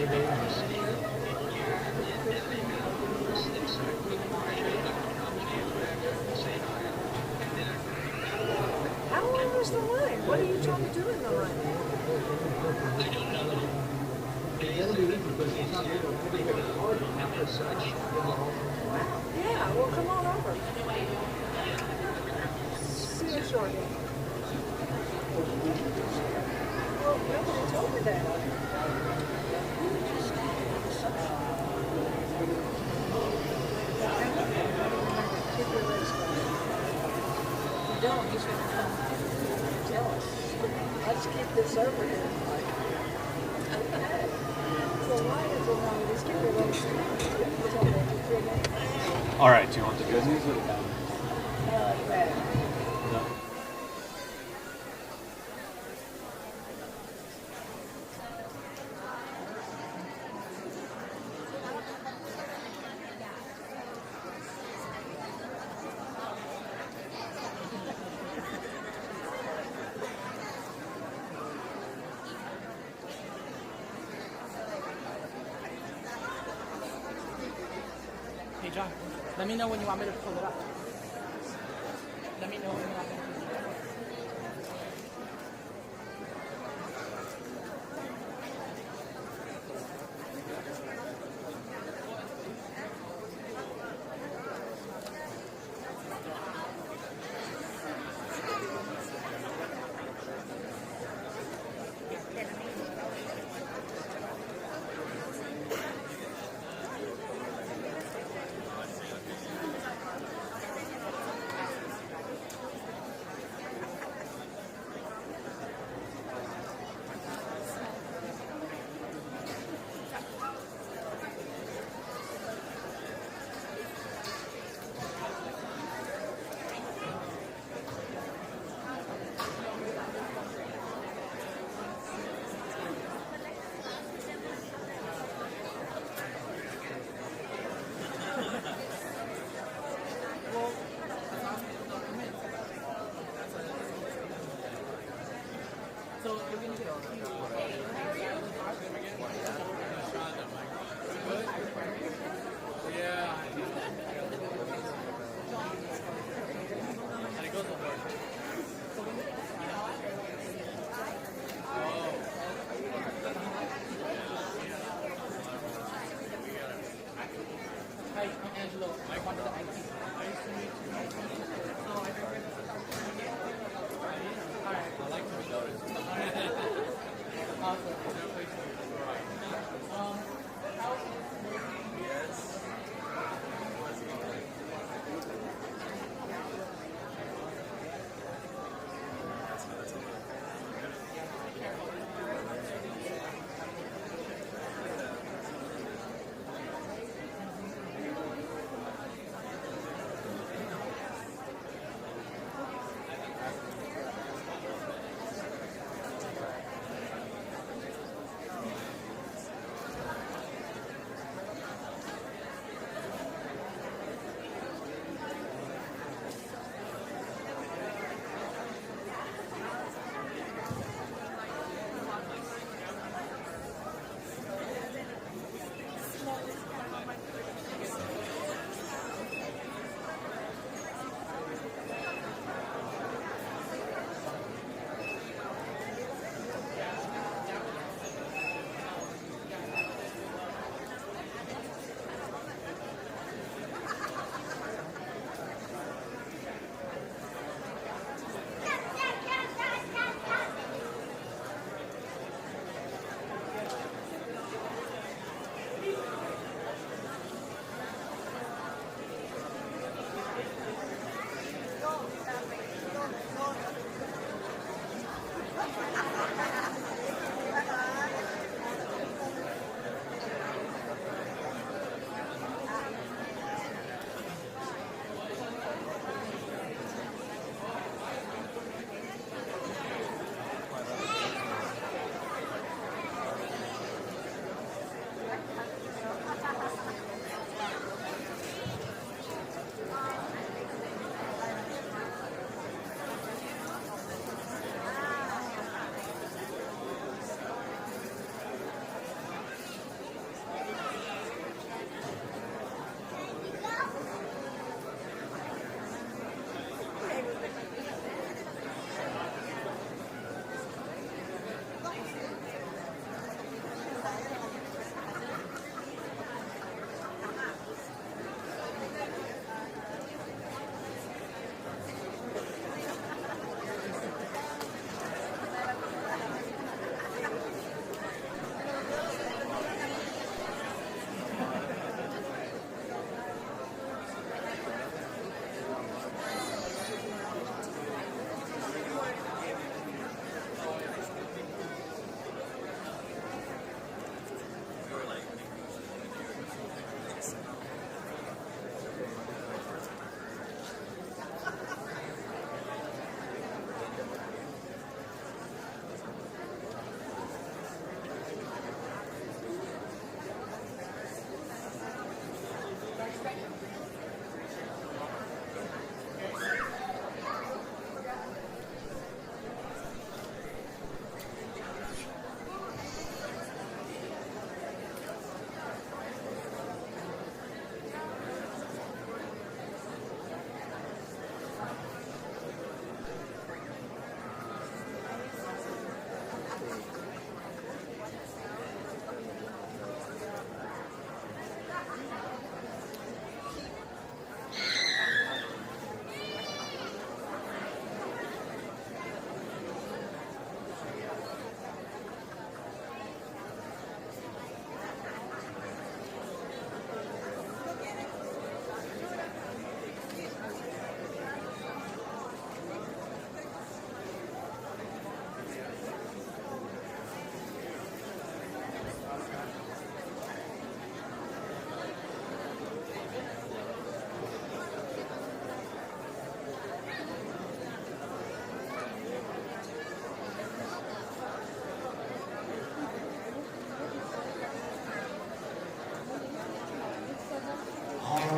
How long was the line? What are you trying to do in the line? Yeah, well, come on over. See you shortly. Well, nobody told me that. Keep your legs closed. You don't, you should tell us. Let's keep this over here. So why is it wrong? Just keep your legs closed. All right, do you want the good news or the bad news? Bad. No. Hey John, let me know when you want me to pull it up. Let me know when you want me to pull it up. So we're gonna get Hi, I'm Angelo. I'm one of the IT. Nice to meet you. Alright. I like to be noticed. Awesome. Yes.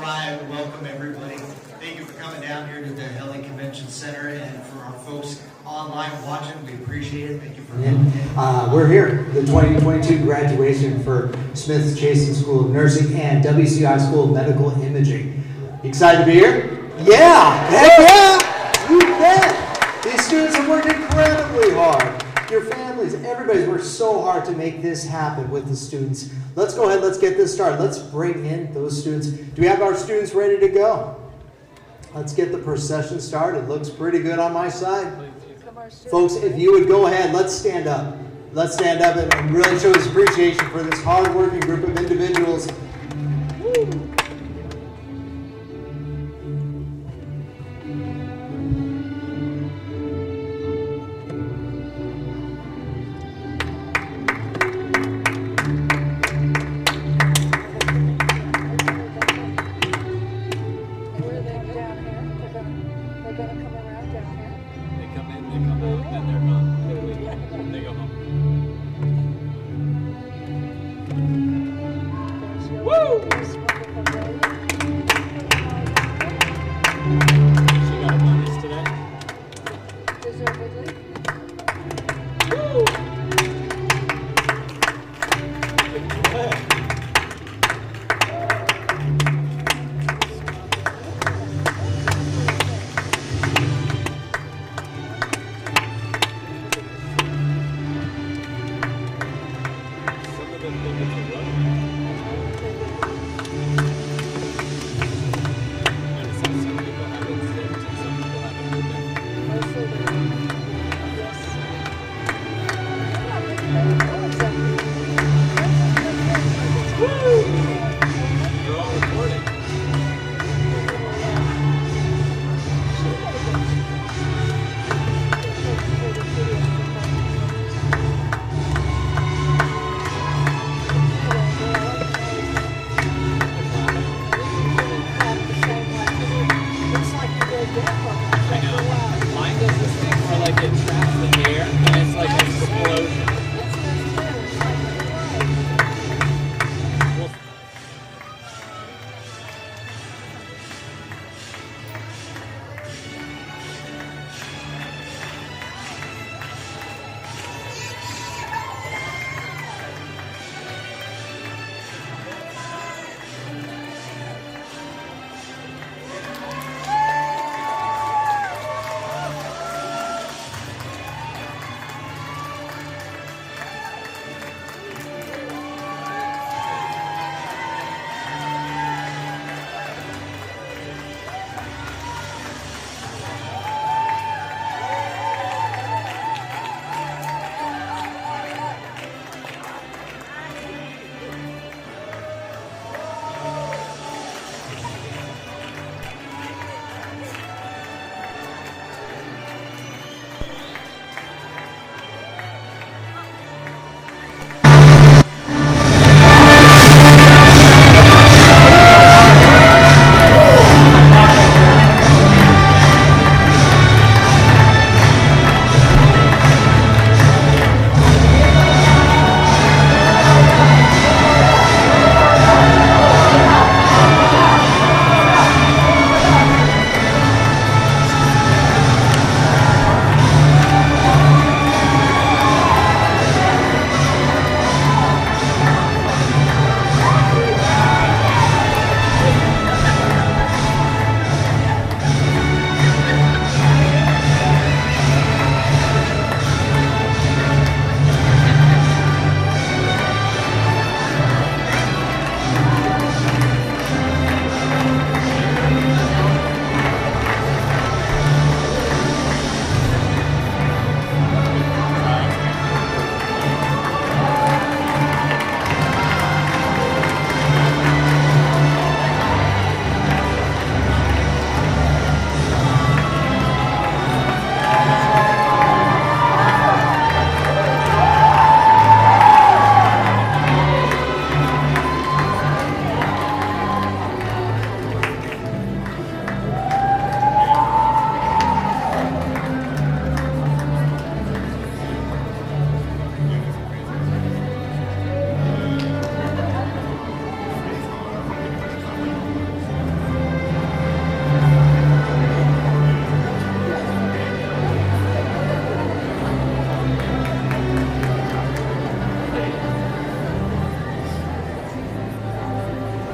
right, welcome everybody. Thank you for coming down here to the LA Convention Center, and for our folks online watching, we appreciate it. Thank you for coming in. We're here, the 2022 graduation for Smith's Chason School of Nursing and WCUI School of Medical Imaging. Excited to be here? Yeah! Heck yeah! You bet! These students have worked incredibly hard. Your families, everybody's worked so hard to make this happen with the students. Let's go ahead, let's get this started. Let's bring in those students. Do we have our students ready to go? Let's get the procession started. Looks pretty good on my side. Folks, if you would go ahead, let's stand up. Let's stand up and really show this appreciation for this hard-working group of individuals. Woo.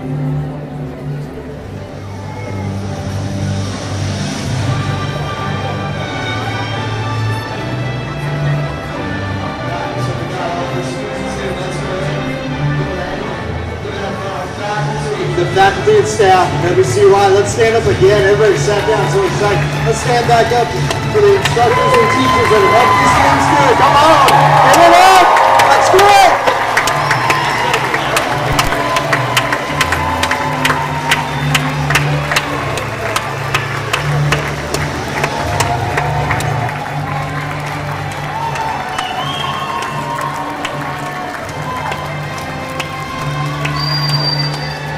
The faculty and staff, WCUI, let's stand up again. Everybody sat down, so excited. Let's stand back up for the instructors and teachers that have helped these students do it. Come on, give it up. Let's do it.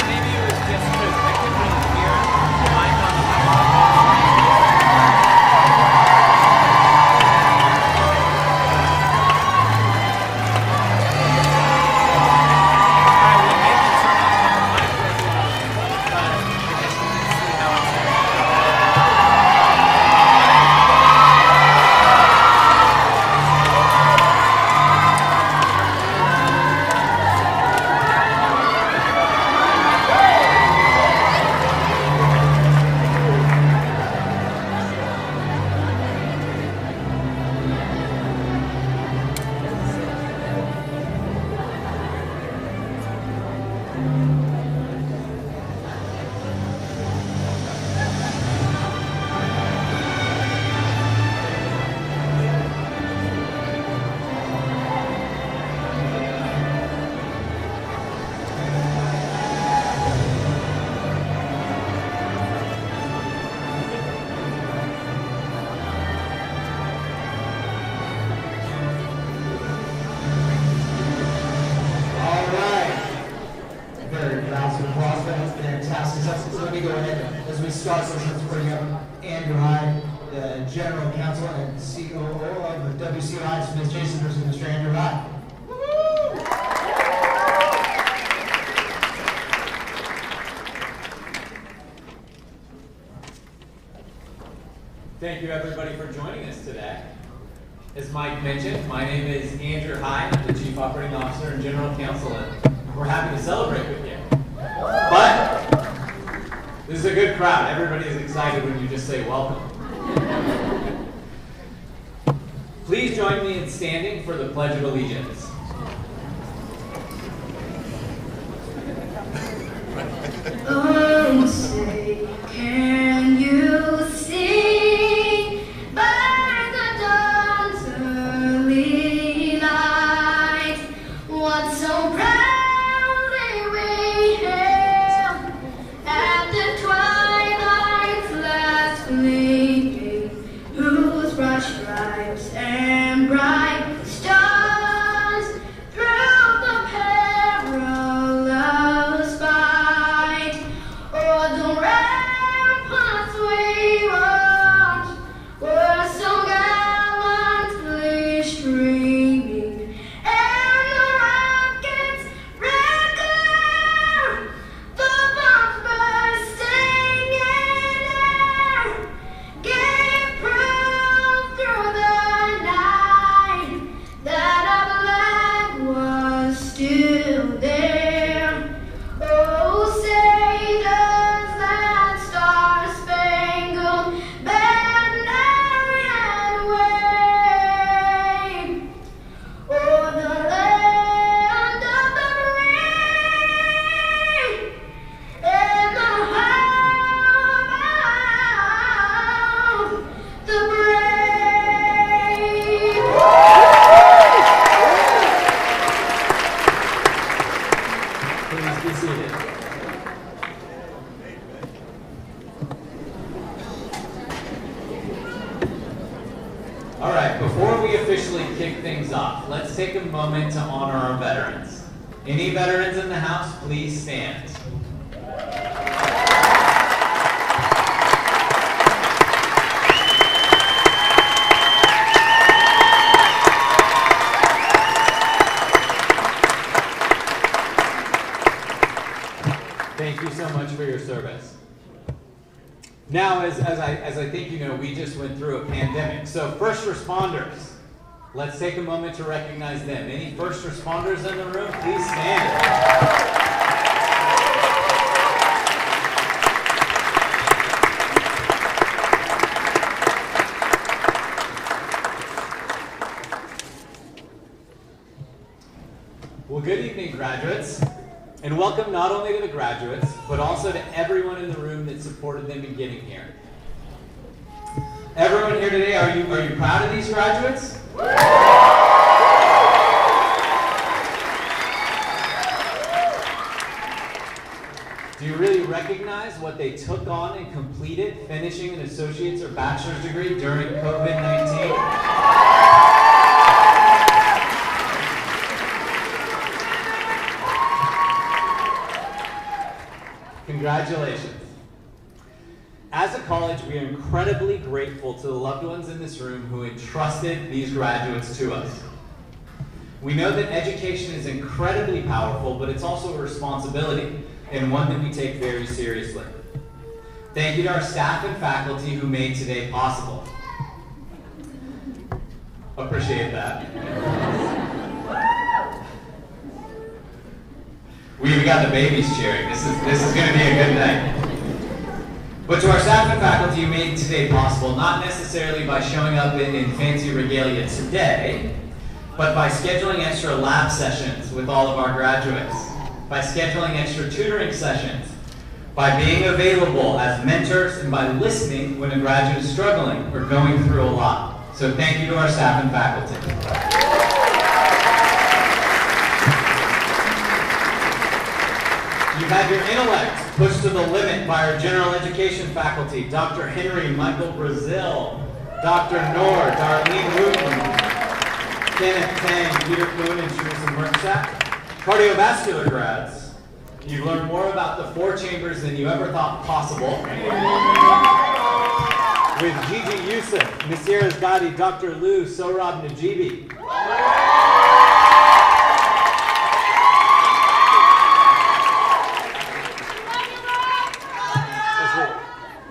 Maybe it was just because I couldn't really hear the mic on the microphone. I will maybe turn on the mic as well, but I guess we can see how it sounds. All right. Very rounds of applause. That's fantastic. So let me go ahead as we start. So let's bring up Andrew Hyde, the General Counsel and COO of the WCUI, Smith Chason versus Mr. Andrew Hyde. Thank you everybody for joining us today. As Mike mentioned, my name is Andrew Hyde, I'm the Chief Operating Officer and General Counsel, and we're happy to celebrate with you. But this is a good crowd. Everybody is excited when you just say welcome. Please join me in standing for the Pledge of Allegiance. Oh, say, can you see by the dawn's early light what so proudly we hailed at the twilight's last gleaming, whose broad stripes and bright stars through the perilous fight o'er the ramparts we watched were so gallantly streaming, and the rockets' red glare, the bombs bursting in air, gave proof through the night that our flag was still there. Oh, say does that star-spangled banner yet wave o'er the land of the free and the home of the brave? Please be seated. All right, before we officially kick things off, let's take a moment to honor our veterans. Any veterans in the house, please stand. Thank you so much for your service. Now, as I think you know, we just went through a pandemic. So first responders, let's take a moment to recognize them. Any first responders in the room, please stand. And welcome not only to the graduates, but also to everyone in the room that supported them in getting here. Everyone here today, are you proud of these graduates? Do you really recognize what they took on and completed, finishing an associate's or bachelor's degree during COVID-19? Congratulations. As a college, we are incredibly grateful to the loved ones in this room who entrusted these graduates to us. We know that education is incredibly powerful, but it's also a responsibility, and one that we take very seriously. Thank you to our staff and faculty who made today possible. Appreciate that. We've got the babies cheering. This is going to be a good night. But to our staff and faculty who made today possible, not necessarily by showing up in fancy regalia today, but by scheduling extra lab sessions with all of our graduates, by scheduling extra tutoring sessions, by being available as mentors, and by listening when a graduate is struggling or going through a lot. So thank you to our staff and faculty. You've had your intellect pushed to the limit by our general education faculty, Dr. Henry Michael Brazil, Dr. Noor, Darlene Wooten, Kenneth Tang, Peter Kuhn, and Teresa Merksack. Cardiovascular grads, you've learned more about the four chambers than you ever thought possible. With Gigi Yusuf, Nasir Azgadi, Dr. Lou, Sohrab Najibi.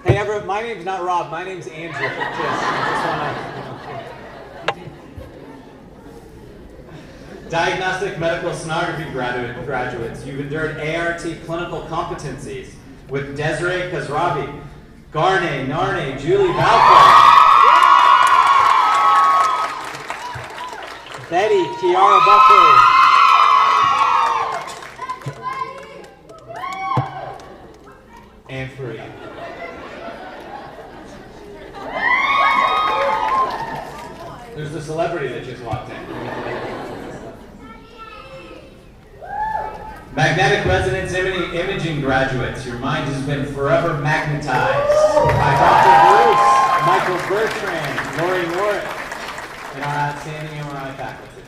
Hey, everyone, my name's not Rob, my name's Andrew. Diagnostic medical sonography graduates, you've endured ART clinical competencies with Desiree Kazravi, Garne, Narne, Julie Valco, Betty, Kiara Buckley, and Fareed. There's the celebrity that just walked in. Magnetic resonance imaging graduates, your mind has been forever magnetized by Dr. Bruce, Michael Bertrand, Lori Norris, and our outstanding MRI faculty.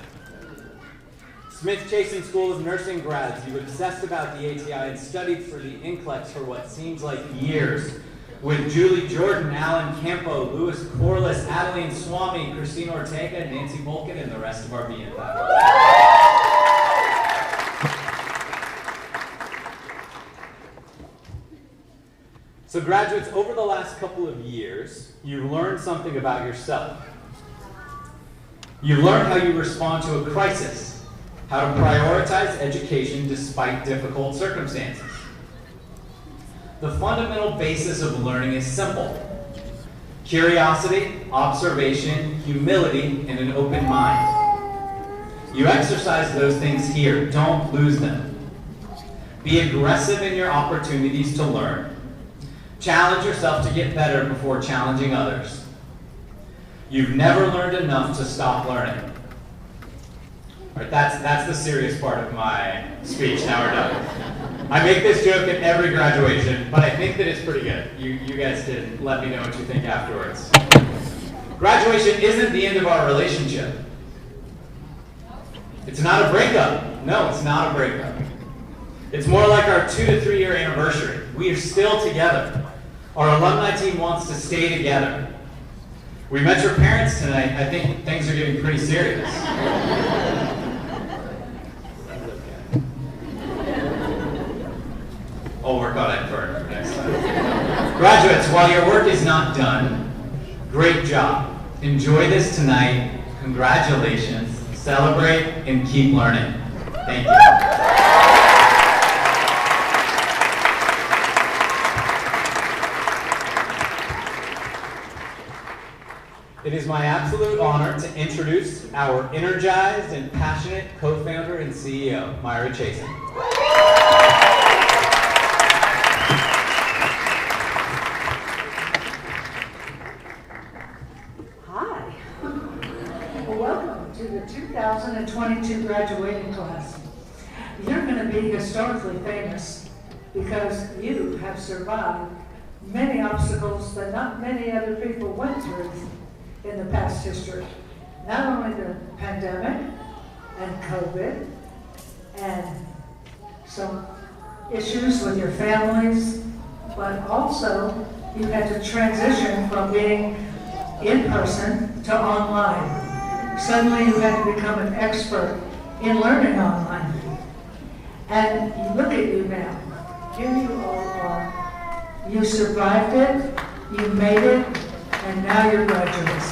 Smith Chason School of Nursing grads, you obsessed about the ATI and studied for the NCLEX for what seems like years. With Julie Jordan, Alan Campo, Louis Corliss, Adeline Swami, Christine Ortega, Nancy Volkin, and the rest of our BN faculty. So graduates, over the last couple of years, you've learned something about yourself. You've learned how you respond to a crisis, how to prioritize education despite difficult circumstances. The fundamental basis of learning is simple: curiosity, observation, humility, and an open mind. You exercise those things here. Don't lose them. Be aggressive in your opportunities to learn. Challenge yourself to get better before challenging others. You've never learned enough to stop learning. All right, that's the serious part of my speech. Now we're done. I make this joke at every graduation, but I think that it's pretty good. You guys can let me know what you think afterwards. Graduation isn't the end of our relationship. It's not a breakup. No, it's not a breakup. It's more like our 2 to 3 year anniversary. We are still together. Our alumni team wants to stay together. We met your parents tonight. I think things are getting pretty serious. I'll work on it for next time. Graduates, while your work is not done, great job. Enjoy this tonight. Congratulations. Celebrate and keep learning. Thank you. It is my absolute honor to introduce our energized and passionate co-founder and CEO, Myra Chason. historically famous because you have survived many obstacles that not many other people went through in the past history. Not only the pandemic and COVID and some issues with your families, but also you had to transition from being in person to online. Suddenly you had to become an expert in learning online. And you look at you now. Here you all are. You survived it, you made it, and now you're graduates.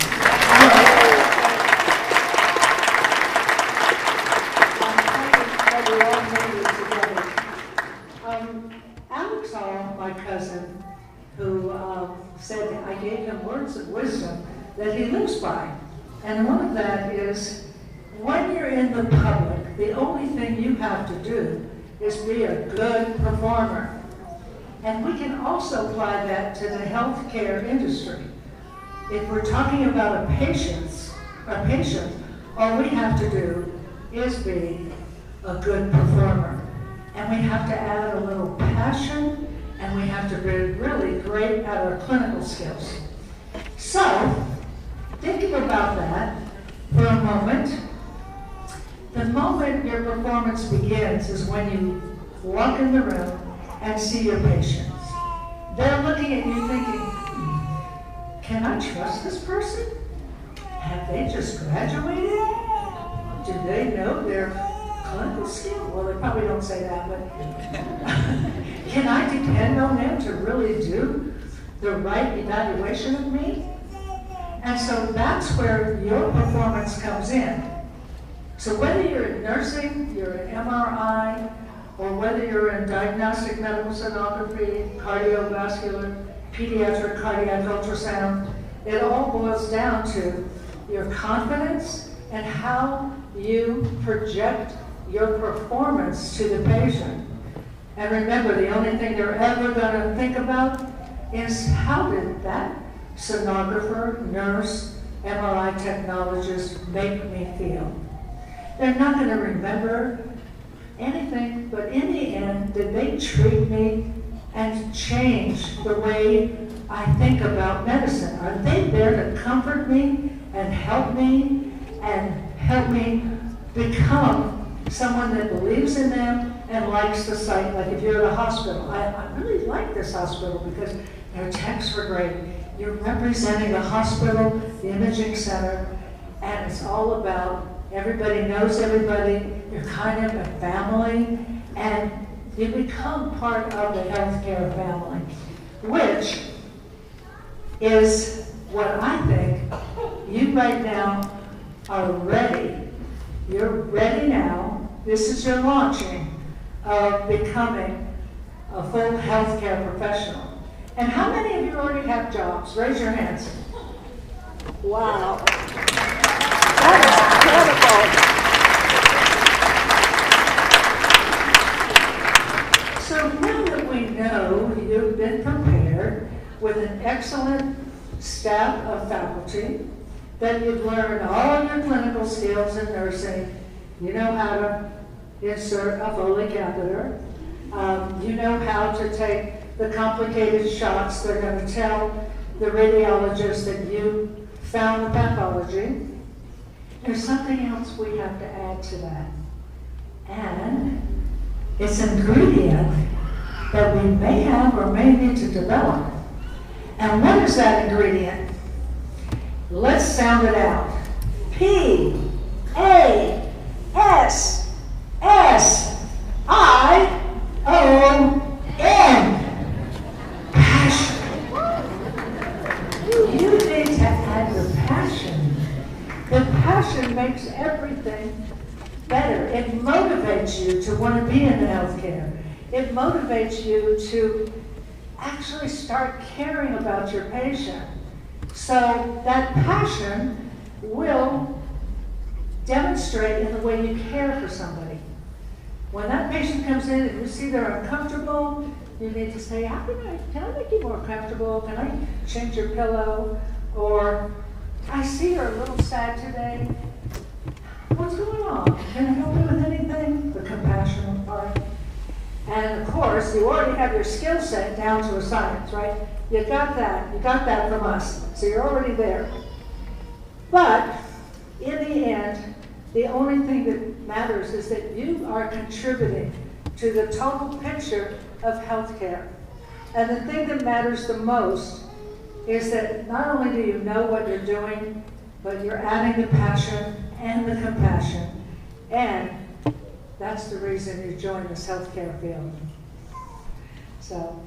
Alex Hall, my cousin, who said I gave him words of wisdom that he lives by. And one of that is, when you're in the public, the only thing you have to do is be a good performer. And we can also apply that to the healthcare industry. If we're talking about a patient, all we have to do is be a good performer. And we have to add a little passion, and we have to be really great at our clinical skills. So, thinking about that for a moment, the moment your performance begins is when you walk in the room and see your patients. They're looking at you thinking, can I trust this person? Have they just graduated? Do they know their clinical skill? Well, they probably don't say that, but can I depend on them to really do the right evaluation of me? And so that's where your performance comes in. So whether you're in nursing, you're in MRI, or whether you're in diagnostic medical sonography, cardiovascular, pediatric cardiac ultrasound, it all boils down to your confidence and how you project your performance to the patient. And remember, the only thing they're ever going to think about is how did that sonographer, nurse, MRI technologist make me feel? They're not going to remember anything, but in the end, did they treat me and change the way I think about medicine? Are they there to comfort me and help me become someone that believes in them and likes the site? Like if you're at a hospital, I really like this hospital because their techs were great. You're representing the hospital, the imaging center, and it's all about everybody knows everybody, you're kind of a family, and you become part of the healthcare family, which is what I think you right now are ready. You're ready now. This is your launching of becoming a full healthcare professional. And how many of you already have jobs? Raise your hands. Wow. That is incredible. So now that we know you've been prepared with an excellent staff of faculty, that you've learned all your clinical skills in nursing, you know how to insert a Foley catheter, you know how to take the complicated shots. They're going to tell the radiologist that you found the pathology. There's something else we have to add to that. And it's an ingredient that we may have or may need to develop. And what is that ingredient? Let's sound it out. P-A-S-S-I-O-N. Passion. You need to add the passion. The passion makes everything better. It motivates you to want to be in healthcare. It motivates you to actually start caring about your patient. So that passion will demonstrate in the way you care for somebody. When that patient comes in and you see they're uncomfortable, you need to say, can I make you more comfortable? Can I change your pillow? Or, I see you're a little sad today. What's going on? Can I help you with anything? The compassionate part. And of course, you already have your skill set down to a science, right? You got that from us, so you're already there. But in the end, the only thing that matters is that you are contributing to the total picture of healthcare. And the thing that matters the most is that not only do you know what you're doing, but you're adding the passion and the compassion. And that's the reason you joined this healthcare field. So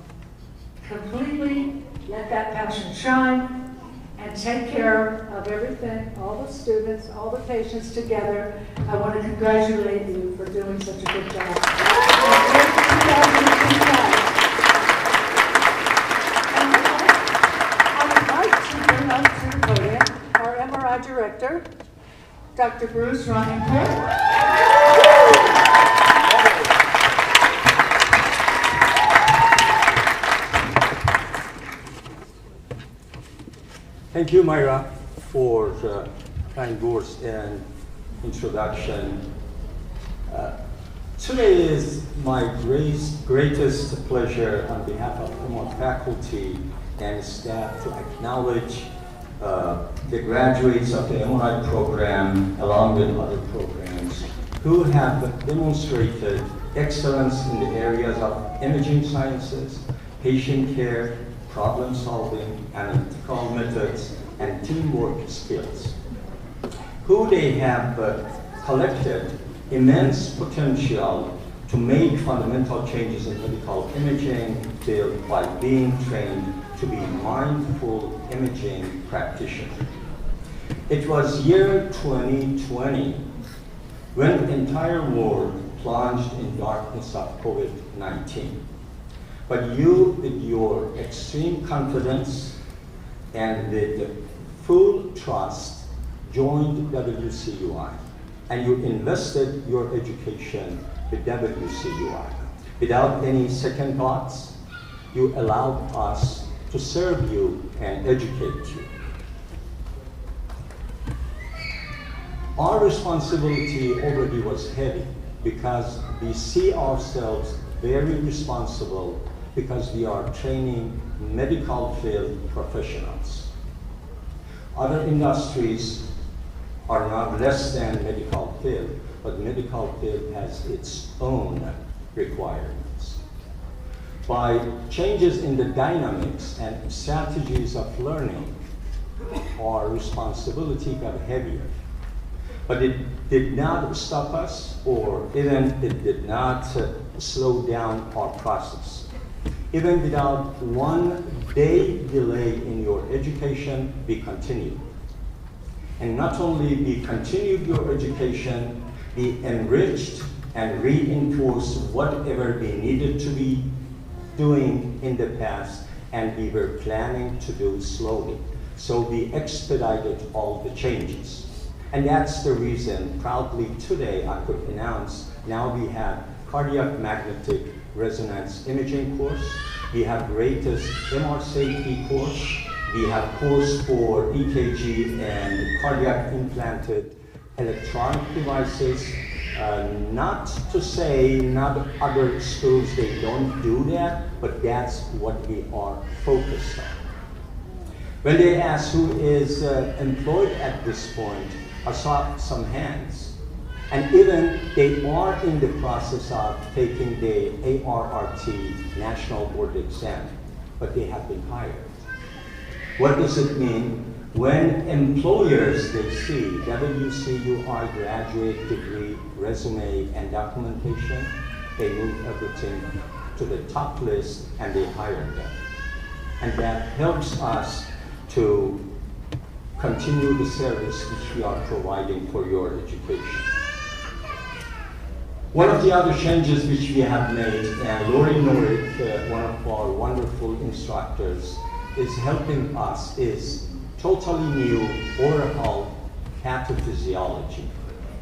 completely let that passion shine and take care of everything, all the students, all the patients together. I want to congratulate you for doing such a good job. I would like to bring up to the podium our MRI director, Dr. Bruce Ronington. Thank you, Myra, for the kind words and introduction. Today is my greatest pleasure on behalf of my faculty and staff to acknowledge the graduates of the MRI program along with other programs who have demonstrated excellence in the areas of imaging sciences, patient care, problem solving, analytical methods, and teamwork skills. Who they have collected immense potential to make fundamental changes in medical imaging field by being trained to be mindful imaging practitioners. It was year 2020 when the entire world plunged in darkness of COVID-19. But you, with your extreme confidence and with full trust, joined WCUI, and you invested your education with WCUI. Without any second thoughts, you allowed us to serve you and educate you. Our responsibility already was heavy because we see ourselves very responsible because we are training medical field professionals. Other industries are not less than medical field, but medical field has its own requirements. By changes in the dynamics and strategies of learning, our responsibility got heavier. But it did not stop us, or even it did not slow down our process. Even without 1 day delay in your education, we continued. And not only we continued your education, we enriched and reinforced whatever we needed to be doing in the past, and we were planning to do slowly. So we expedited all the changes. And that's the reason, proudly today, I could announce now we have cardiac magnetic resonance imaging course, we have greatest MR safety course, we have course for EKG and cardiac implanted electronic devices. Not to say not other schools, they don't do that, but that's what we are focused on. When they ask who is employed at this point, I saw some hands. And even they are in the process of taking the ARRT National Board exam, but they have been hired. What does it mean? When employers, they see WCUI graduate degree, resume, and documentation, they move everything to the top list and they hire them. And that helps us to continue the service which we are providing for your education. One of the other changes which we have made, and Lori Norik, one of our wonderful instructors, is helping us, is totally new oral pathophysiology.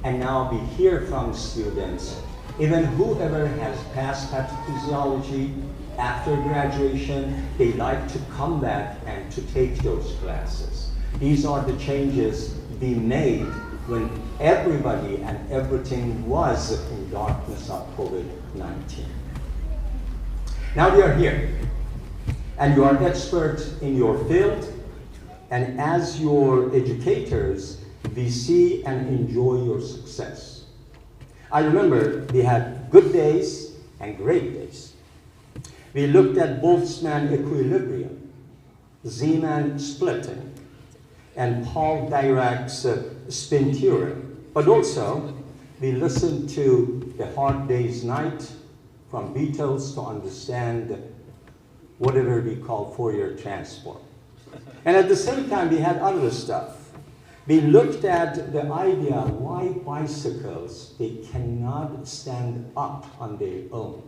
And now we hear from students, even whoever has passed pathophysiology after graduation, they like to come back and to take those classes. These are the changes we made when everybody and everything was in darkness of COVID-19. Now you are here, and you are experts in your field, and as your educators, we see and enjoy your success. I remember we had good days and great days. We looked at Boltzmann equilibrium, Zeeman splitting, and Paul Dirac's spin theorem. But also, we listened to The Hard Day's Night from Beatles to understand whatever we call Fourier transform. And at the same time, we had other stuff. We looked at the idea why bicycles, they cannot stand up on their own.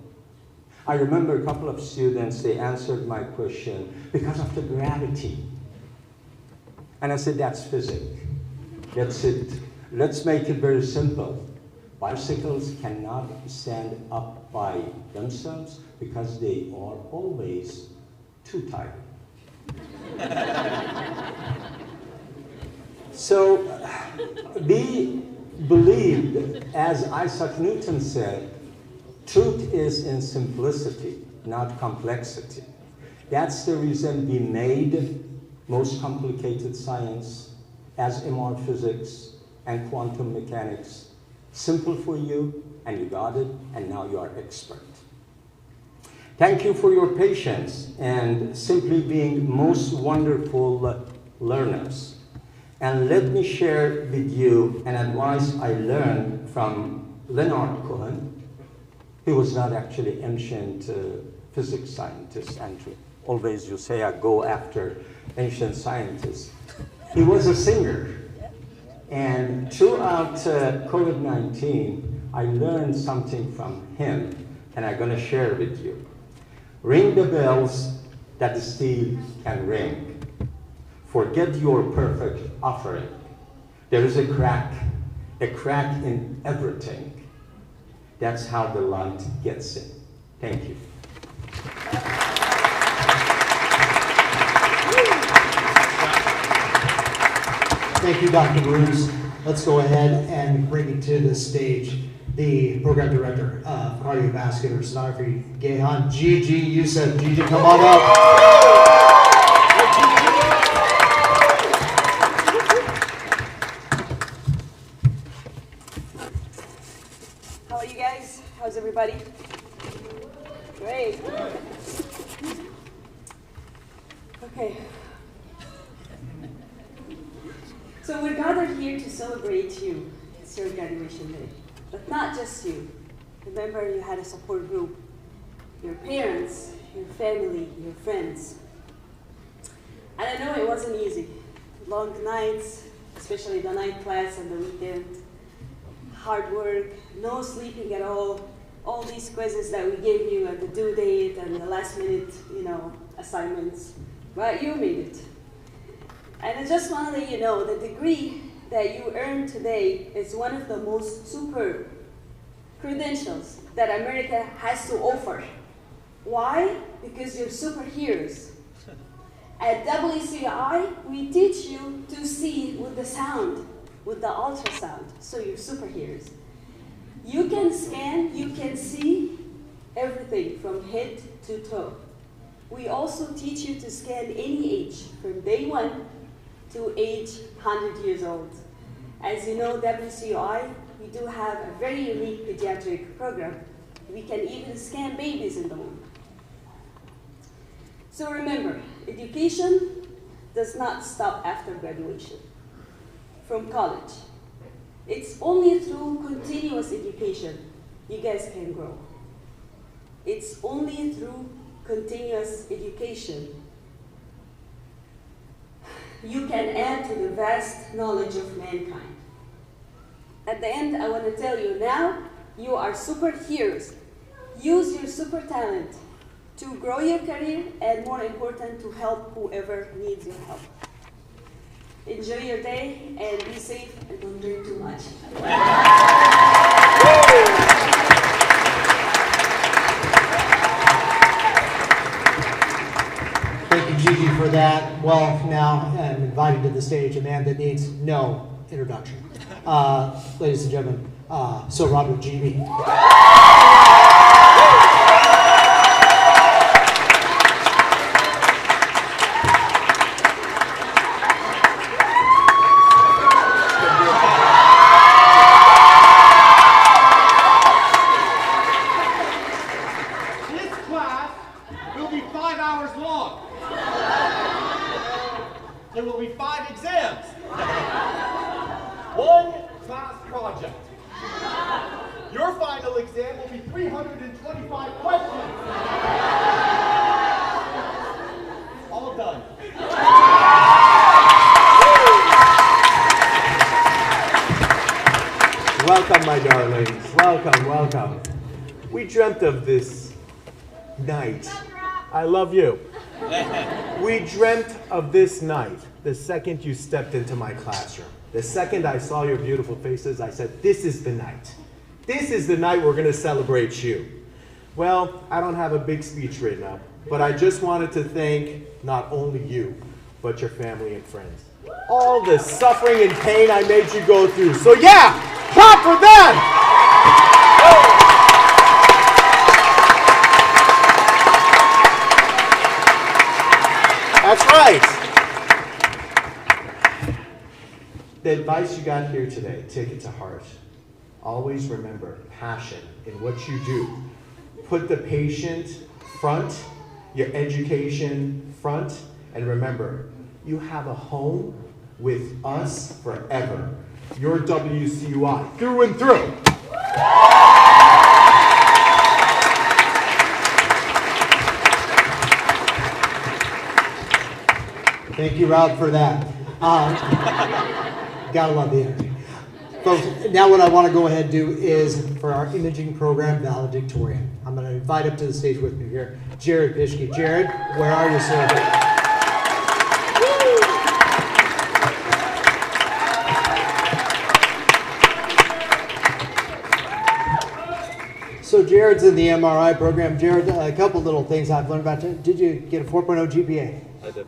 I remember a couple of students, they answered my question, because of the gravity. And I said, that's physics. That's it. Let's make it very simple. Bicycles cannot stand up by themselves because they are always too tired. So we believed, as Isaac Newton said, truth is in simplicity, not complexity. That's the reason we made most complicated science, as MR physics and quantum mechanics, simple for you, and you got it, and now you are expert. Thank you for your patience and simply being most wonderful learners. And let me share with you an advice I learned from Leonard Cohen. He was not actually ancient physics scientist, and always you say I go after ancient scientists. He was a singer. And throughout COVID-19, I learned something from him, and I'm going to share it with you. Ring the bells that the steel can ring. Forget your perfect offering. There is a crack in everything. That's how the light gets in. Thank you. Thank you, Dr. Bruce. Let's go ahead and bring it to the stage the program director of cardiovascular sonography, Gehan Gigi Youssef. Gigi, come on up. How are you guys? How's everybody? Great. Okay. So we're gathered here to celebrate you. It's your graduation day. But not just you. Remember, you had a support group. Your parents, your family, your friends. And I know it wasn't easy. Long nights, especially the night class and the weekend. Hard work, no sleeping at all these quizzes that we gave you at the due date and the last minute, assignments. But you made it. And I just want to let you know the degree that you earned today is one of the most superb credentials that America has to offer. Why? Because you're superheroes. At WCUI, we teach you to see with the sound, with the ultrasound, so you're superheroes. You can scan, you can see everything from head to toe. We also teach you to scan any age, from day 1 to age 100 years old. As you know, WCUI, we do have a very unique pediatric program. We can even scan babies in the womb. So remember, education does not stop after graduation from college. It's only through continuous education you guys can grow. It's only through continuous education you can add to the vast knowledge of mankind. At the end, I want to tell you now, you are superheroes. Use your super talent to grow your career and, more important, to help whoever needs your help. Enjoy your day and be safe and don't drink too much. Thank you, Gigi, for that. Well, now I'm inviting to the stage a man that needs no introduction. Ladies and gentlemen, Sir Robert G.B. will be 5 hours long. There will be 5 exams. 1 class project. Your final exam will be 325 questions. All done. Welcome, my darlings. Welcome, welcome. We dreamt of this night. I love you. We dreamt of this night the second you stepped into my classroom. The second I saw your beautiful faces, I said, this is the night. This is the night we're going to celebrate you. Well, I don't have a big speech written up, but I just wanted to thank not only you, but your family and friends. All the suffering and pain I made you go through. So yeah, clap for them! That's right. The advice you got here today, take it to heart. Always remember passion in what you do. Put the patient front, your education front, and remember, you have a home with us forever. You're WCUI, through and through. Thank you, Rob, for that. Gotta love the energy. Folks, now what I want to go ahead and do is, for our imaging program, Valedictorian, I'm going to invite up to the stage with me here, Jared Bishke. Jared, where are you, sir? So Jared's in the MRI program. Jared, a couple little things I've learned about you. Did you get a 4.0 GPA? I did.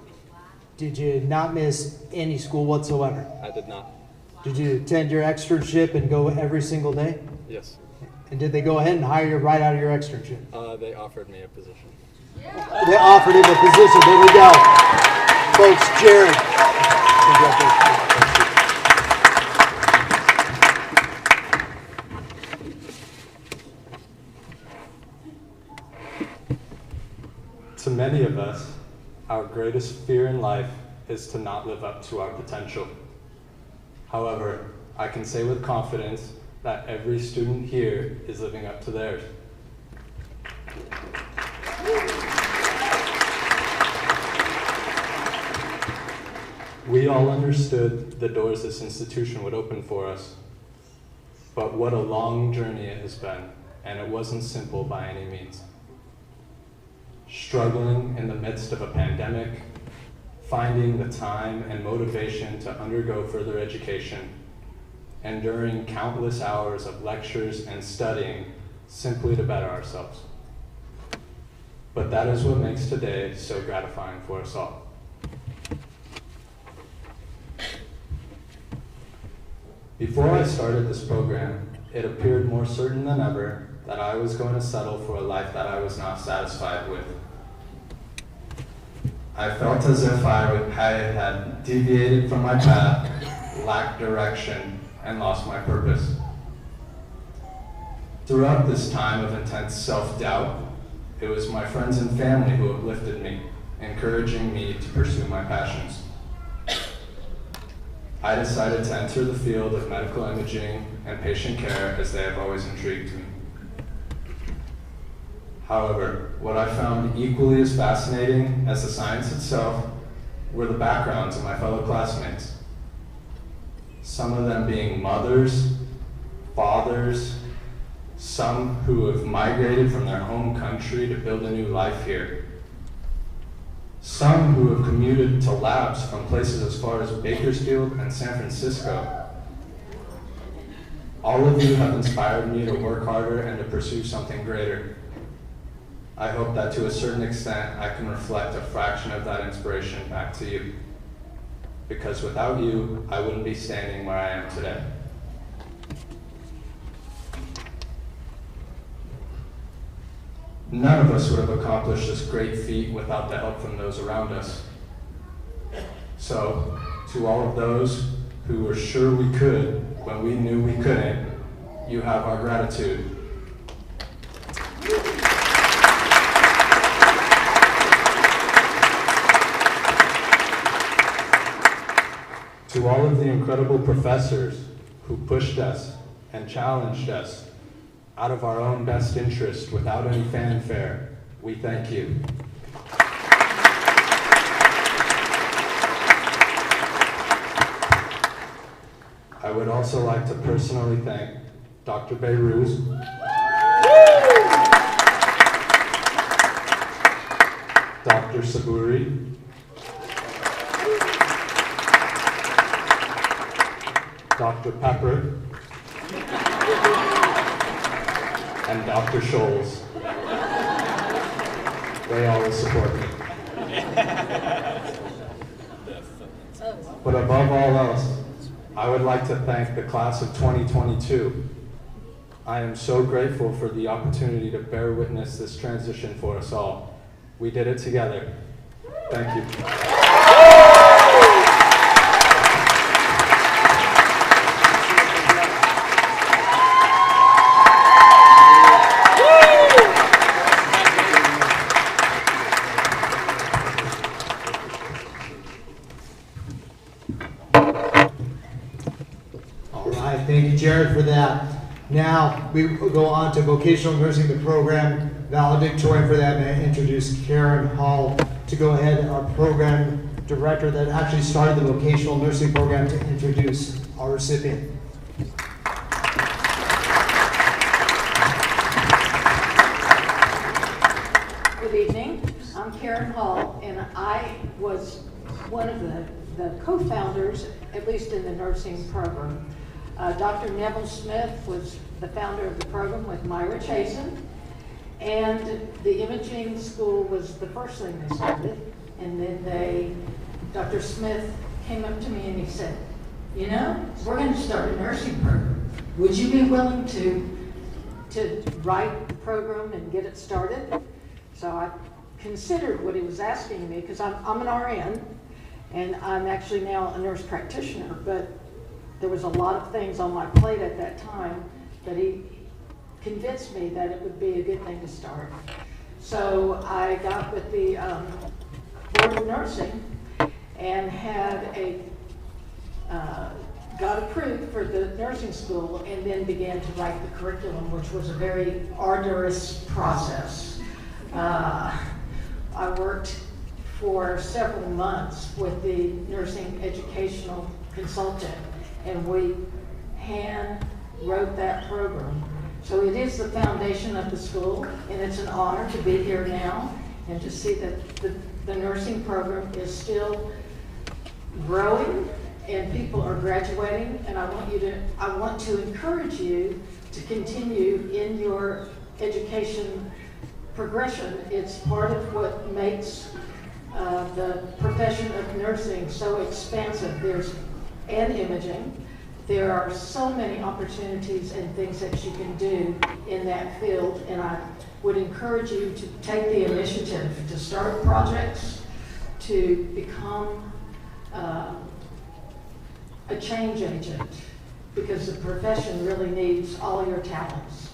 Did you not miss any school whatsoever? I did not. Did you attend your externship and go every single day? Yes. And did they go ahead and hire you right out of your externship? They offered me a position. They offered him a position. There we go. Folks, Jared. To many of us, our greatest fear in life is to not live up to our potential. However, I can say with confidence that every student here is living up to theirs. We all understood the doors this institution would open for us, but what a long journey it has been, and it wasn't simple by any means. Struggling in the midst of a pandemic, finding the time and motivation to undergo further education, enduring countless hours of lectures and studying simply to better ourselves. But that is what makes today so gratifying for us all. Before I started this program, it appeared more certain than ever that I was going to settle for a life that I was not satisfied with. I felt as if I had deviated from my path, lacked direction, and lost my purpose. Throughout this time of intense self-doubt, it was my friends and family who uplifted me, encouraging me to pursue my passions. I decided to enter the field of medical imaging and patient care as they have always intrigued me. However, what I found equally as fascinating as the science itself were the backgrounds of my fellow classmates. Some of them being mothers, fathers, some who have migrated from their home country to build a new life here. Some who have commuted to labs from places as far as Bakersfield and San Francisco. All of you have inspired me to work harder and to pursue something greater. I hope that to a certain extent I can reflect a fraction of that inspiration back to you. Because without you, I wouldn't be standing where I am today. None of us would have accomplished this great feat without the help from those around us. So, to all of those who were sure we could when we knew we couldn't, you have our gratitude. incredible professors who pushed us and challenged us out of our own best interest without any fanfare, we thank you. I would also like to personally thank Dr. Beiruz, Dr. Saburi, Dr. Pepper, and Dr. Scholes. They always support me. But above all else, I would like to thank the class of 2022. I am so grateful for the opportunity to bear witness this transition for us all. We did it together. Thank you. Thank you, Jared, for that. Now we will go on to vocational nursing, the program valedictorian for that, and I introduce Karen Hall to go ahead, our program director that actually started the vocational nursing program, to introduce our recipient. Good evening. I'm Karen Hall, and I was one of the co-founders, at least in the nursing program. Dr. Neville Smith was the founder of the program with Myra Chason, and the imaging school was the first thing they started. And then Dr. Smith came up to me and he said, you know, we're going to start a nursing program. Would you be willing to write the program and get it started? So I considered what he was asking me, because I'm an RN, and I'm actually now a nurse practitioner, but there was a lot of things on my plate at that time that he convinced me that it would be a good thing to start. So I got with the Board of Nursing and had got approved for the nursing school, and then began to write the curriculum, which was a very arduous process. I worked for several months with the nursing educational consultant, and we hand wrote that program. So it is the foundation of the school, and it's an honor to be here now and to see that the nursing program is still growing and people are graduating. And I want to encourage you to continue in your education progression. It's part of what makes the profession of nursing so expansive. There's imaging. There are so many opportunities and things that you can do in that field, and I would encourage you to take the initiative to start projects, to become a change agent, because the profession really needs all your talents.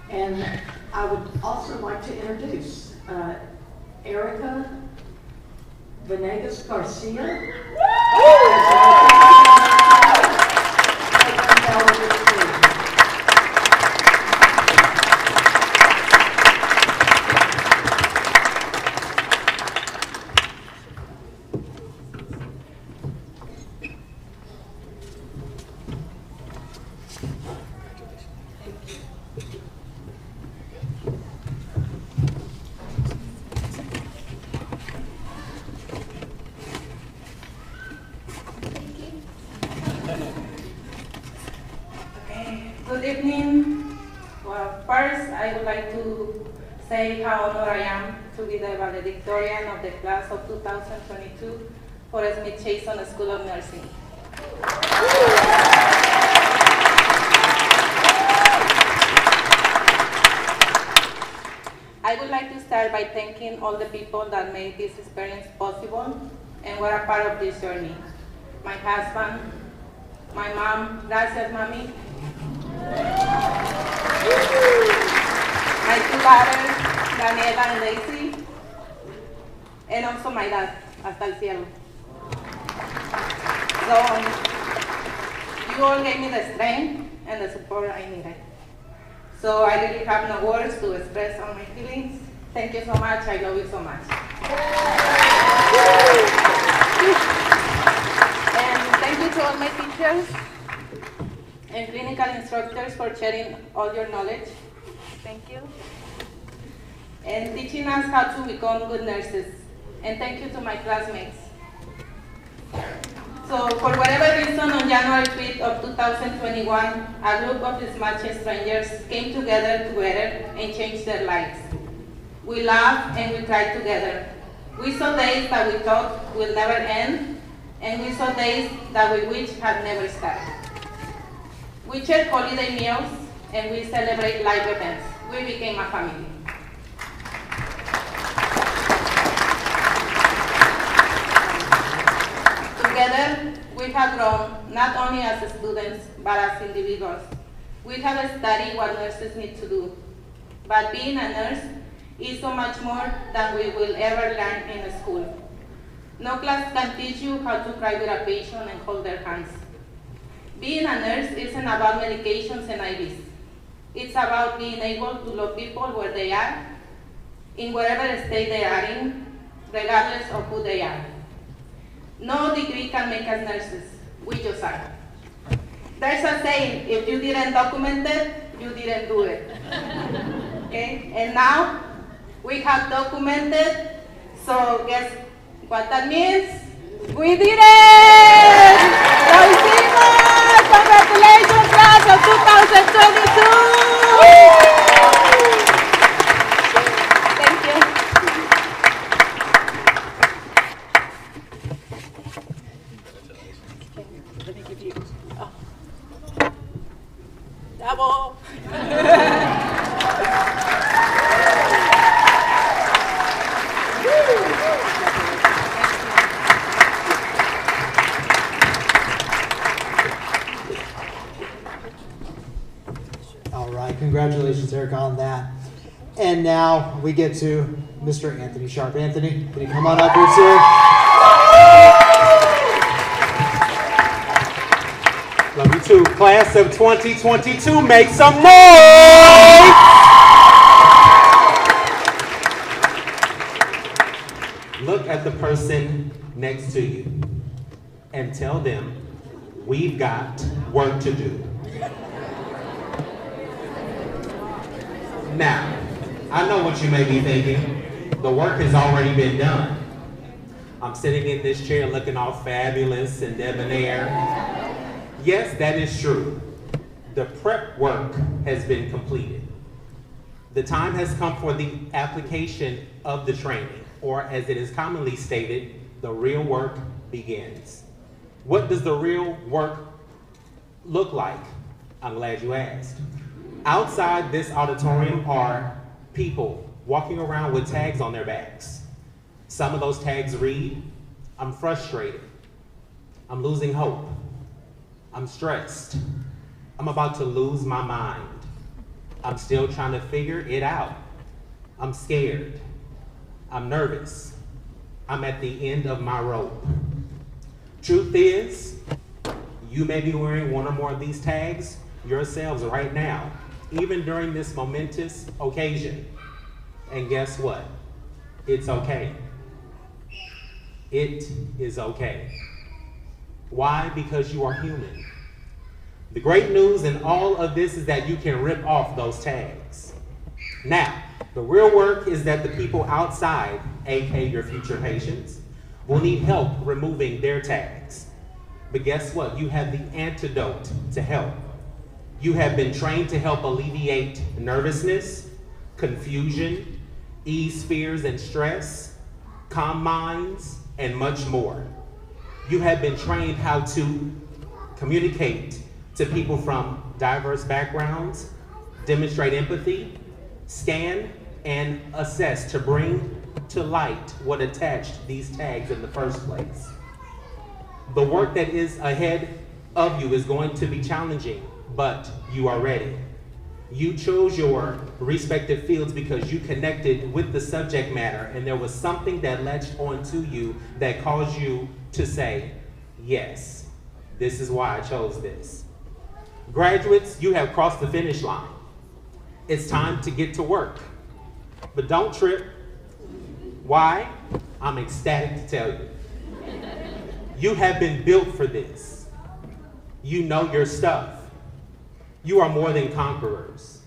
And I would also like to introduce Erica Venegas Garcia. Good evening. Well, first, I would like to say how honored I am to be the valedictorian of the class of 2022 for Smith Chason School of Nursing. I would like to start by thanking all the people that made this experience possible and were a part of this journey. My husband, my mom, gracias, mami. My two daughters, Daniela and Daisy, and also my dad, hasta el cielo. So, You all gave me the strength and the support I needed. So I really have no words to express all my feelings. Thank you so much. I love you so much. And thank you to all my teachers and clinical instructors for sharing all your knowledge. Thank you. And teaching us how to become good nurses. And thank you to my classmates. So for whatever reason, on January 5th of 2021, a group of smart strangers came together and changed their lives. We laughed and we cried together. We saw days that we thought will never end, and we saw days that we wish had never started. We shared holiday meals and we celebrate live events. We became a family. Together, we have grown not only as students, but as individuals. We have studied what nurses need to do. But being a nurse is so much more than we will ever learn in school. No class can teach you how to cry with a patient and hold their hands. Being a nurse isn't about medications and IVs. It's about being able to love people where they are, in whatever state they are in, regardless of who they are. No degree can make us nurses. We just are. There's a saying, if you didn't document it, you didn't do it. Okay? And now, we have documented, so guess what that means? We did it! Lo hicimos! Congratulations, class of 2022! Thank you. Let me give you, double. All right, congratulations, Erica, on that. And now we get to Mr. Anthony Sharp. Anthony, can you come on up here, sir? Love you too. Class of 2022, make some noise! Look at the person next to you and tell them, we've got work to do. Now, I know what you may be thinking. The work has already been done. I'm sitting in this chair looking all fabulous and debonair. Yes, that is true. The prep work has been completed. The time has come for the application of the training, or as it is commonly stated, the real work begins. What does the real work look like? I'm glad you asked. Outside this auditorium are people walking around with tags on their backs. Some of those tags read, I'm frustrated, I'm losing hope, I'm stressed, I'm about to lose my mind, I'm still trying to figure it out, I'm scared, I'm nervous, I'm at the end of my rope. Truth is, you may be wearing one or more of these tags yourselves right now, even during this momentous occasion. And guess what? It's okay. It is okay. Why? Because you are human. The great news in all of this is that you can rip off those tags. Now, the real work is that the people outside, aka your future patients, will need help removing their tags. But guess what? You have the antidote to help. You have been trained to help alleviate nervousness, confusion, ease fears and stress, calm minds, and much more. You have been trained how to communicate to people from diverse backgrounds, demonstrate empathy, scan, and assess to bring to light what attached these tags in the first place. The work that is ahead of you is going to be challenging, but you are ready. You chose your respective fields because you connected with the subject matter and there was something that latched onto you that caused you to say, yes, this is why I chose this. Graduates, you have crossed the finish line. It's time to get to work. But don't trip. Why? I'm ecstatic to tell you. You have been built for this. You know your stuff. You are more than conquerors.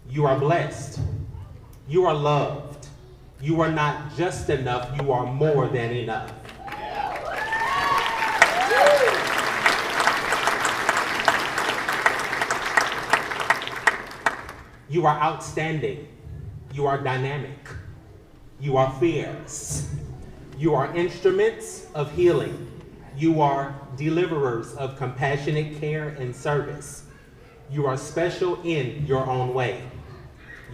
You are blessed. You are loved. You are not just enough, you are more than enough. You are outstanding. You are dynamic. You are fierce. You are instruments of healing. You are deliverers of compassionate care and service. You are special in your own way.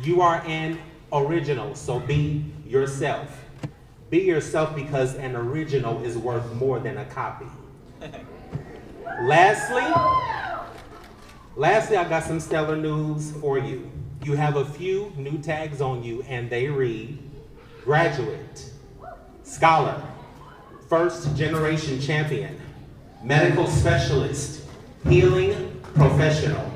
You are an original, so be yourself. Be yourself because an original is worth more than a copy. Lastly, I got some stellar news for you. You have a few new tags on you, and they read graduate, scholar, first generation champion, medical specialist, healing professional.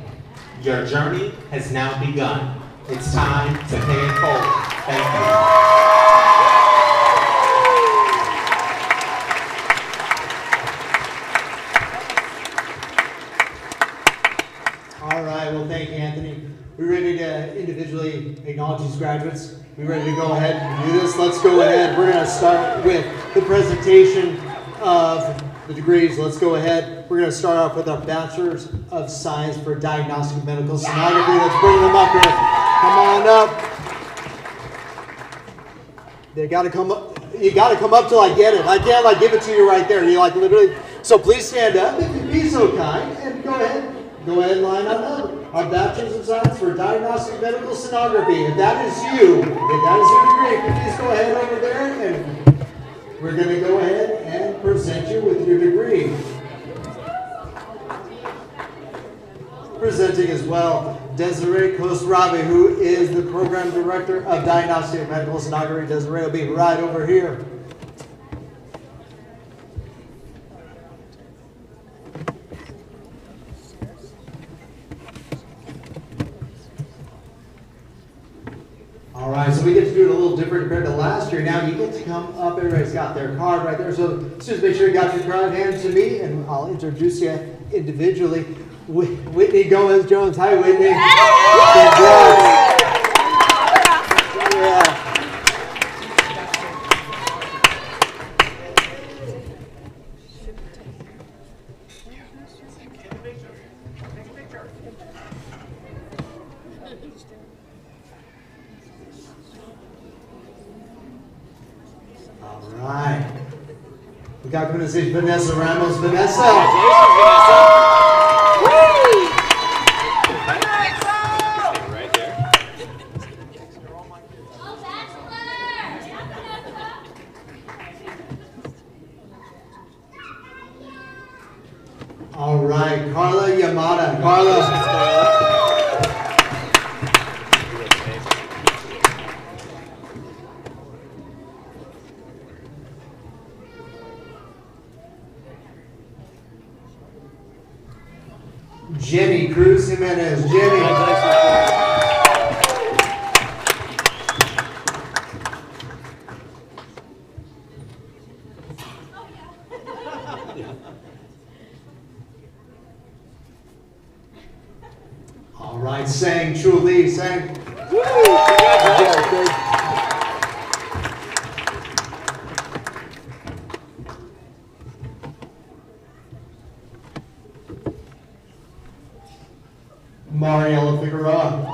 Your journey has now begun. It's time to pay it forward. Thank you. All right, well, thank you, Anthony. We're ready to individually acknowledge these graduates. We ready to go ahead and do this? Let's go ahead. We're going to start with the presentation of the degrees. Let's go ahead. We're going to start off with our Bachelor's of Science for Diagnostic Medical Sonography. Let's bring them up here. Come on up. They got to come up. You got to come up till I get it. I can't give it to you right there. You literally. So please stand up if you'd be so kind and go ahead. Go ahead and line on up. Our Bachelor's of Science for Diagnostic Medical Sonography. If that is you, if that is your degree, please go ahead over there and we're going to go ahead and present you with your degree. Presenting as well, Desiree Kosravi, who is the Program Director of Diagnostic Medical Sonography. Desiree will be right over here. All right, so we get to do it a little different compared to last year. Now you get to come up. Everybody's got their card right there. So just make sure you got your card handed to me, and I'll introduce you individually. Whitney Gomez-Jones. Hi, Whitney. Congrats. Yeah. All right. We got Vanessa Ramos. Vanessa. All right, Carla Yamada. Carla. Jenny Cruz Jimenez. Jenny. All right, Sang Chu Lee. Sang. Mariela Figueroa.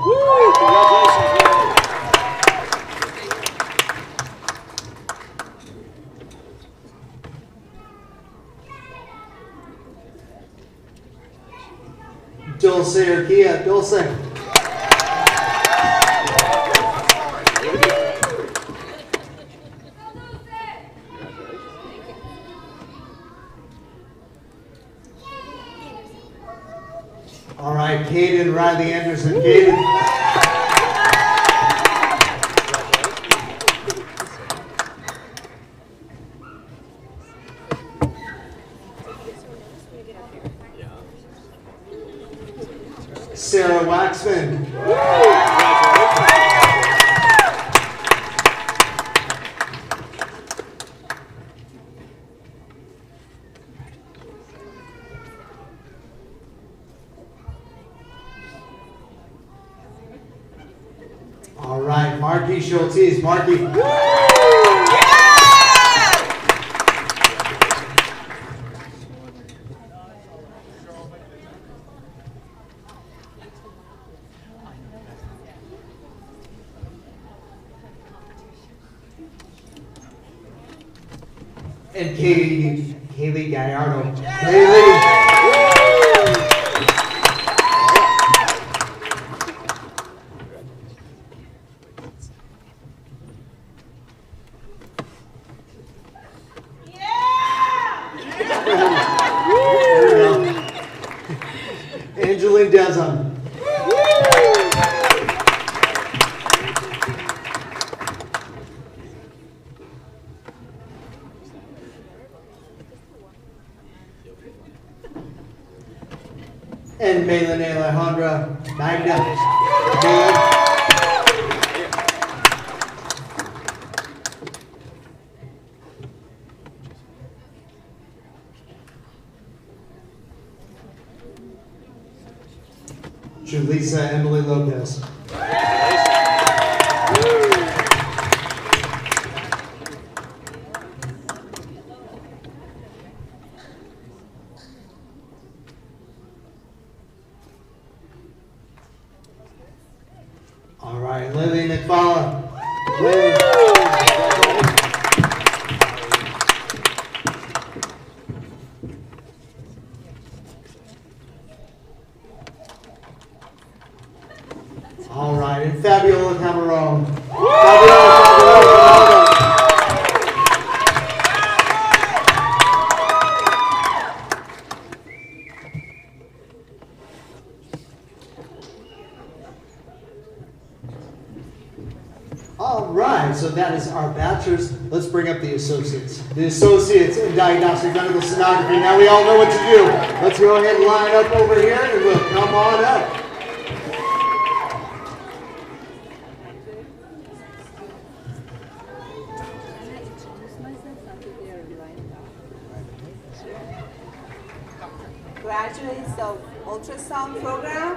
Dulce Urquia. Dulce. All right, Caden Riley Anderson. Caden. Sarah Waxman. All right, Marky Schultes. Marky. And Kaylee Gallardo. Kaylee. Angeline Dezon. And Malin Alejandra Magna. Malin. Julissa Emily Lopez. All right, Lily McFarlane. Lily. All right, and Fabiola Cameron. All right, so that is our bachelors. Let's bring up the associates. The associates in diagnostic medical sonography. Now we all know what to do. Let's go ahead and line up over here and we'll come on up. Graduates of ultrasound program.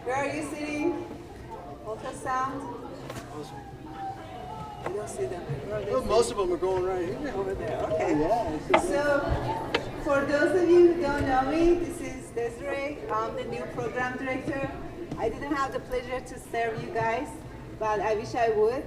Where are you sitting? Ultrasound? You don't see them. Well, most of them are going right here. Over there, okay. Oh, yeah. So, for those of you who don't know me, this is Desiree. I'm the new program director. I didn't have the pleasure to serve you guys, but I wish I would.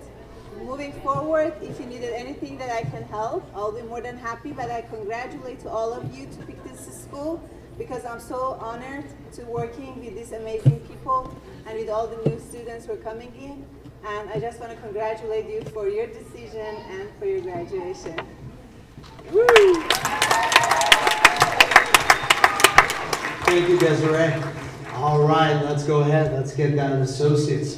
Moving forward, if you needed anything that I can help, I'll be more than happy, but I congratulate to all of you to pick this school because I'm so honored to working with these amazing people and with all the new students who are coming in. And I just want to congratulate you for your decision and for your graduation. Woo! Thank you, Desiree. All right, let's go ahead. Let's get down to associates.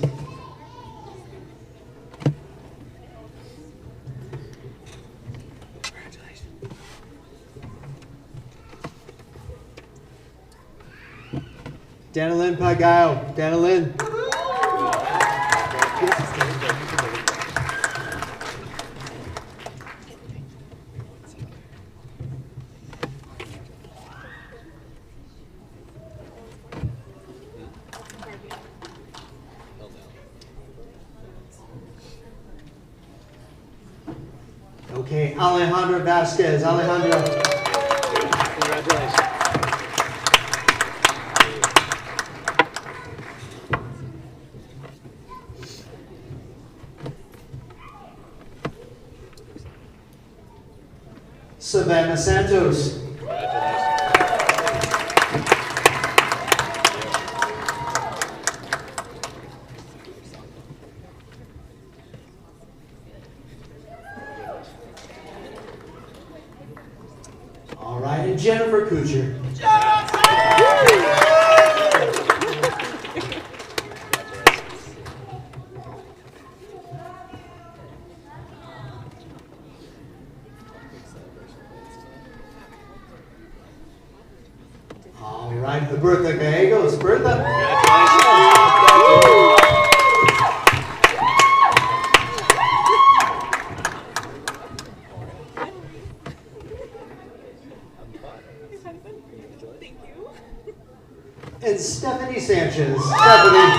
Danilyn Pagayo. Danilyn. Okay, Alejandra Vasquez. Alejandra. Congratulations. Savannah Santos. All right, and Jennifer Kuchar. All right, Bertha Gallegos. Bertha. And Stephanie Sanchez. Stephanie.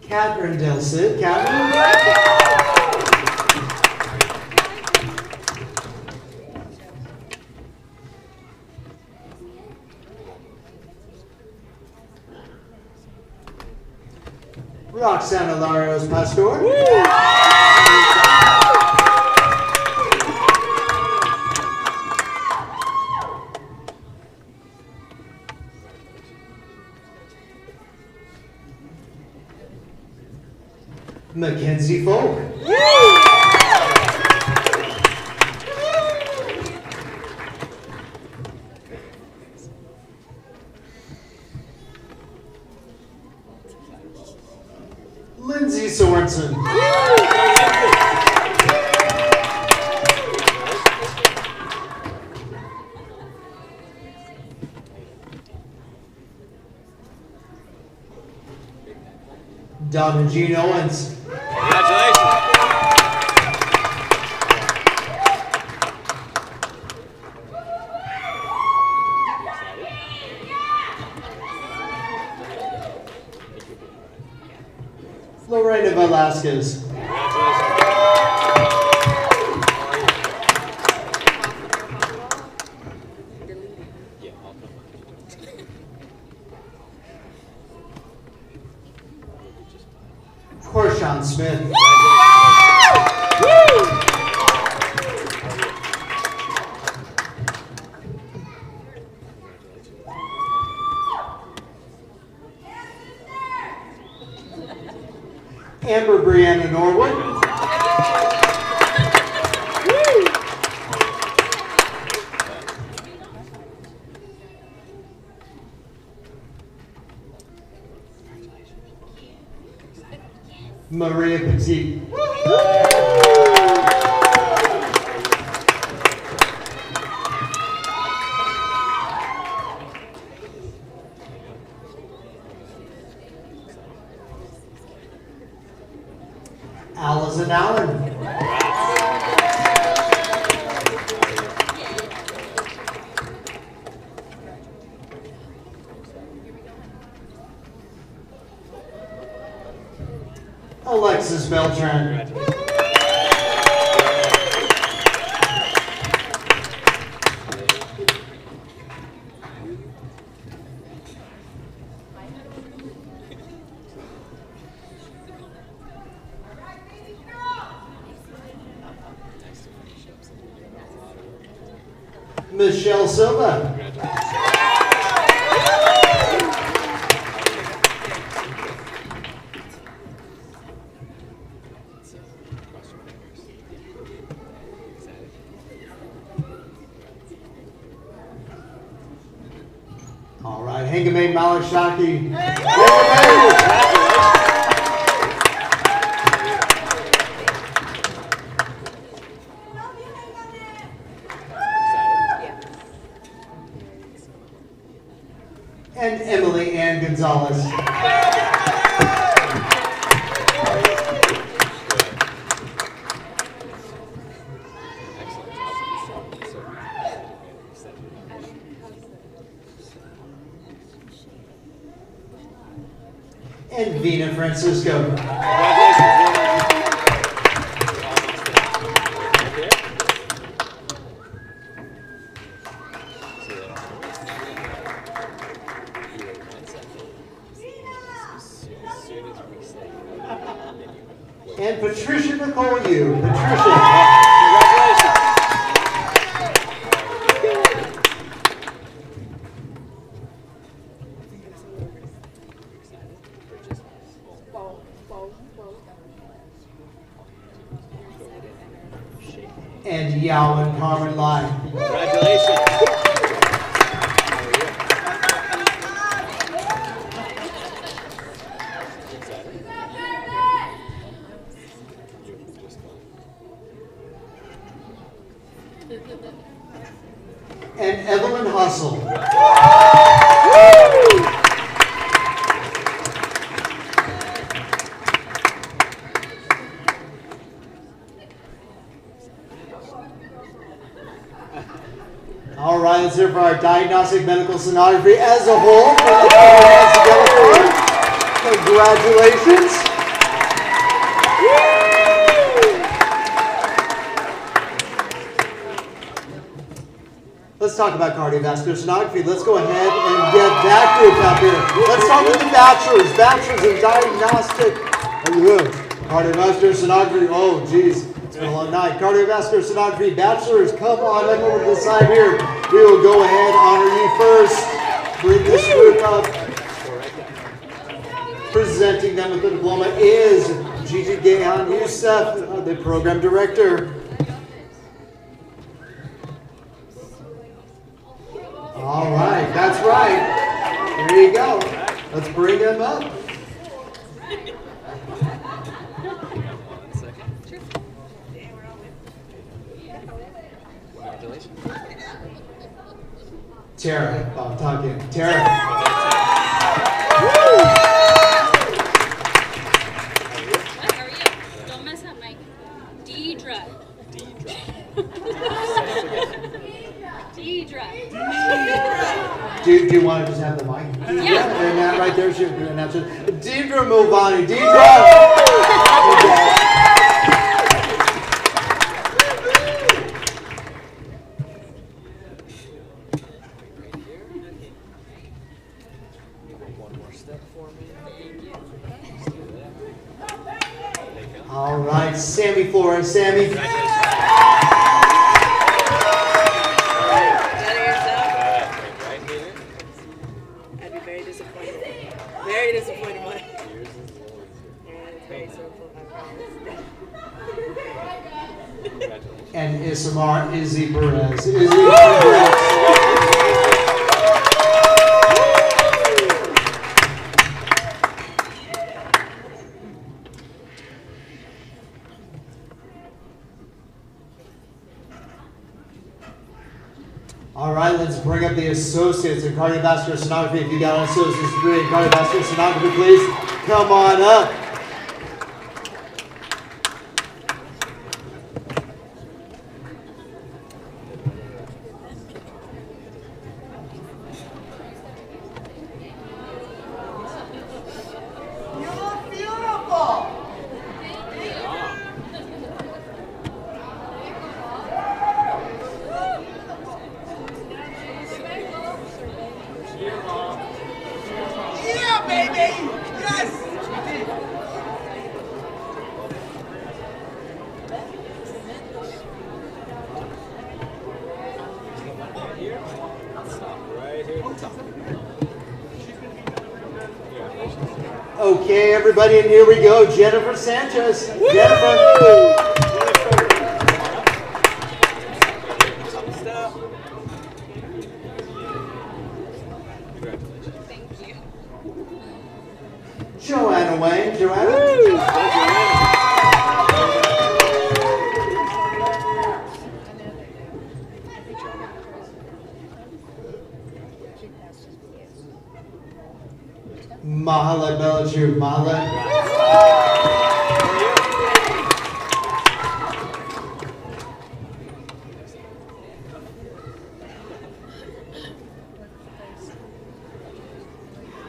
Catherine Del Cid. Catherine. Roxana Larios Pastor. Mackenzie Folk. Lindsay Sorensen. Donna Jean Owens. Lorena Velasquez. Corshawn Smith. Amber Brianna Norwood. Maria Petit. Allison Allen. Alexis Beltran. Michelle Silva. All right, Hangame Malashaki. And Emily Ann Gonzalez. And Vina Francisco. And Patricia Nicole Yu. Patricia. And Yao and Carmen Lai. Congratulations. And Evelyn Hustle. All right, let's hear for our diagnostic medical sonography as a whole. Congratulations. Let's talk about cardiovascular sonography. Let's go ahead and get that group up here. Let's start with the bachelors. Bachelors in diagnostic cardiovascular sonography. Oh, geez, it's been a long night. Cardiovascular sonography bachelors, come on up over to the side here. We will go ahead, honor you first. Bring this group up. Presenting them with the diploma is Gigi Gahan Youssef, the program director. All right, that's right. There you go. Let's bring them up. Tara, I'm talking. Tara. What are you? Don't mess up, Mike. Deidre. Do you want to just have the mic? Yeah. And that right there, she'll announce it. Deidre Mulvani. Deidre! All right, Sammy Flores. Sammy. I'd be very disappointed. Very disappointed. Very simple, I promise. And Isamar Izzy Perez. Izzy, congrats. All right, let's bring up the associates in cardiovascular sonography. If you got an associate's degree in cardiovascular sonography, please come on up. Okay, everybody, and here we go. Jennifer Sanchez. Woo! Jennifer. Thank you. Joanna Wayne. Joanna. Mahala Belachu. Mahala.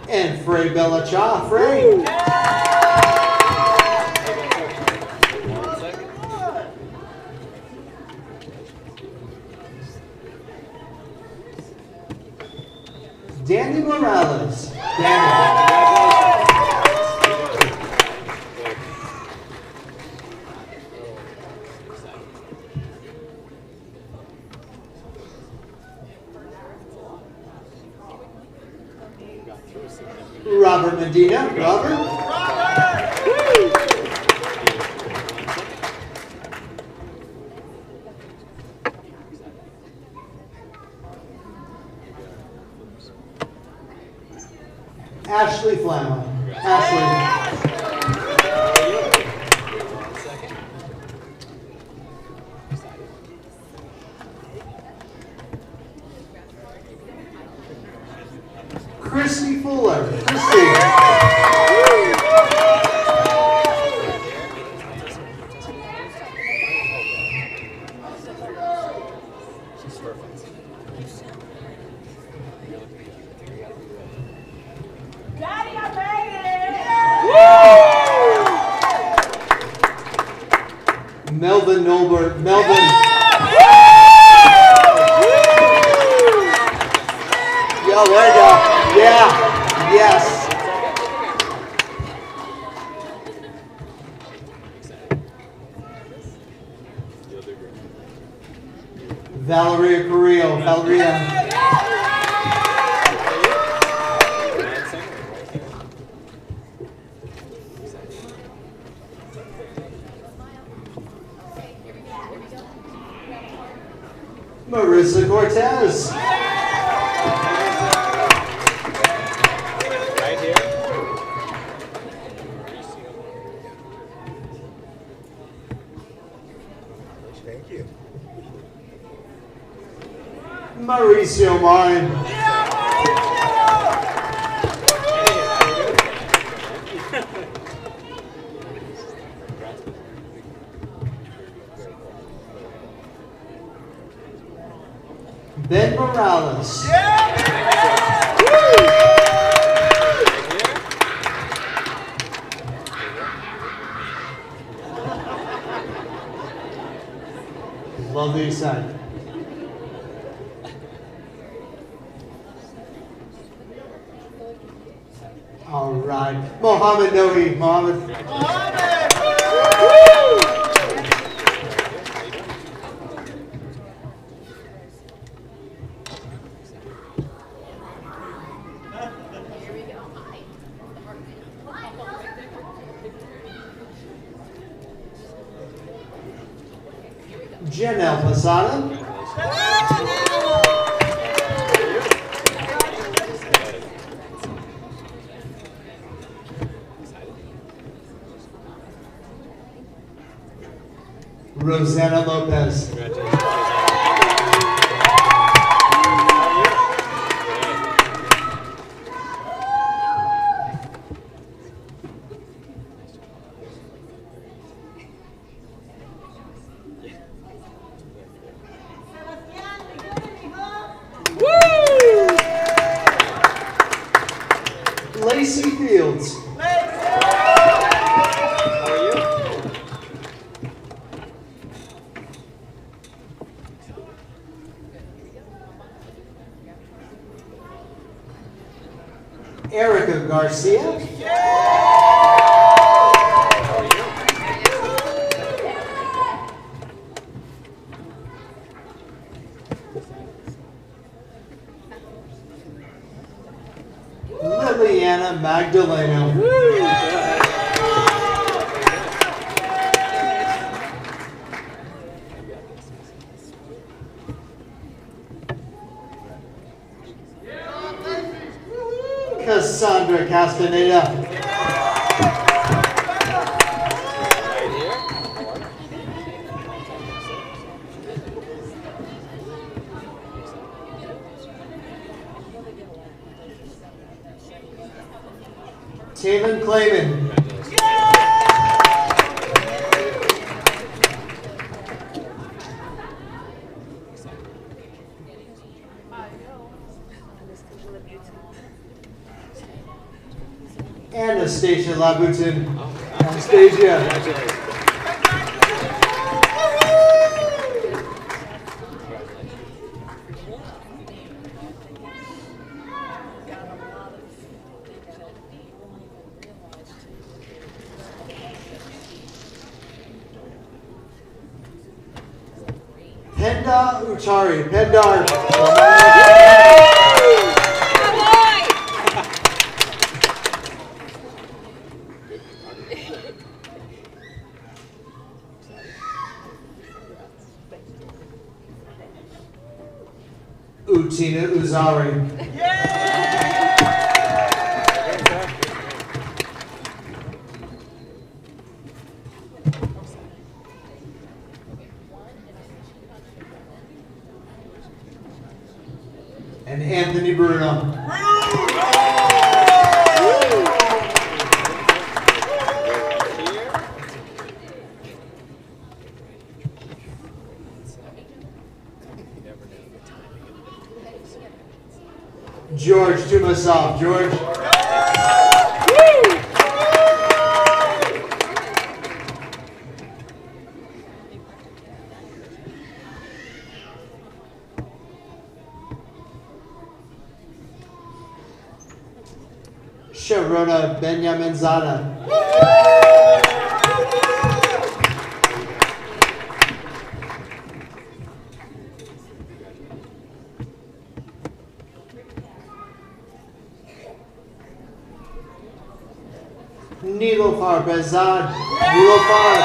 And Frey Belacha. Frey. Danny Morales. Danny. Robert Medina. Robert. Ashley Flamma. Ashley. Fuller. Christy. Daddy, I made it! Melvin Nolbert. Melvin. Yo, there you go. Yeah. Yes. Valeria Carrillo. Valeria. Marissa Cortez. Right here. Thank you. Mauricio Marin. Ben Morales. Love the excitement. All right. Mohammed Nohi. Mohammed. Janelle Posada. Rosanna Lopez. Lacey Fields. Erica Garcia. Liliana Magdaleno. Cassandra Castaneda. Taven Clayman. Anastasia Labutin. Anastasia. Penda Uchari. Pendar. Utina Uzari. And Anthony Bruno. George Tumasov. George. Sharona Benyaminzada. Nilofar Bezad. Nilofar.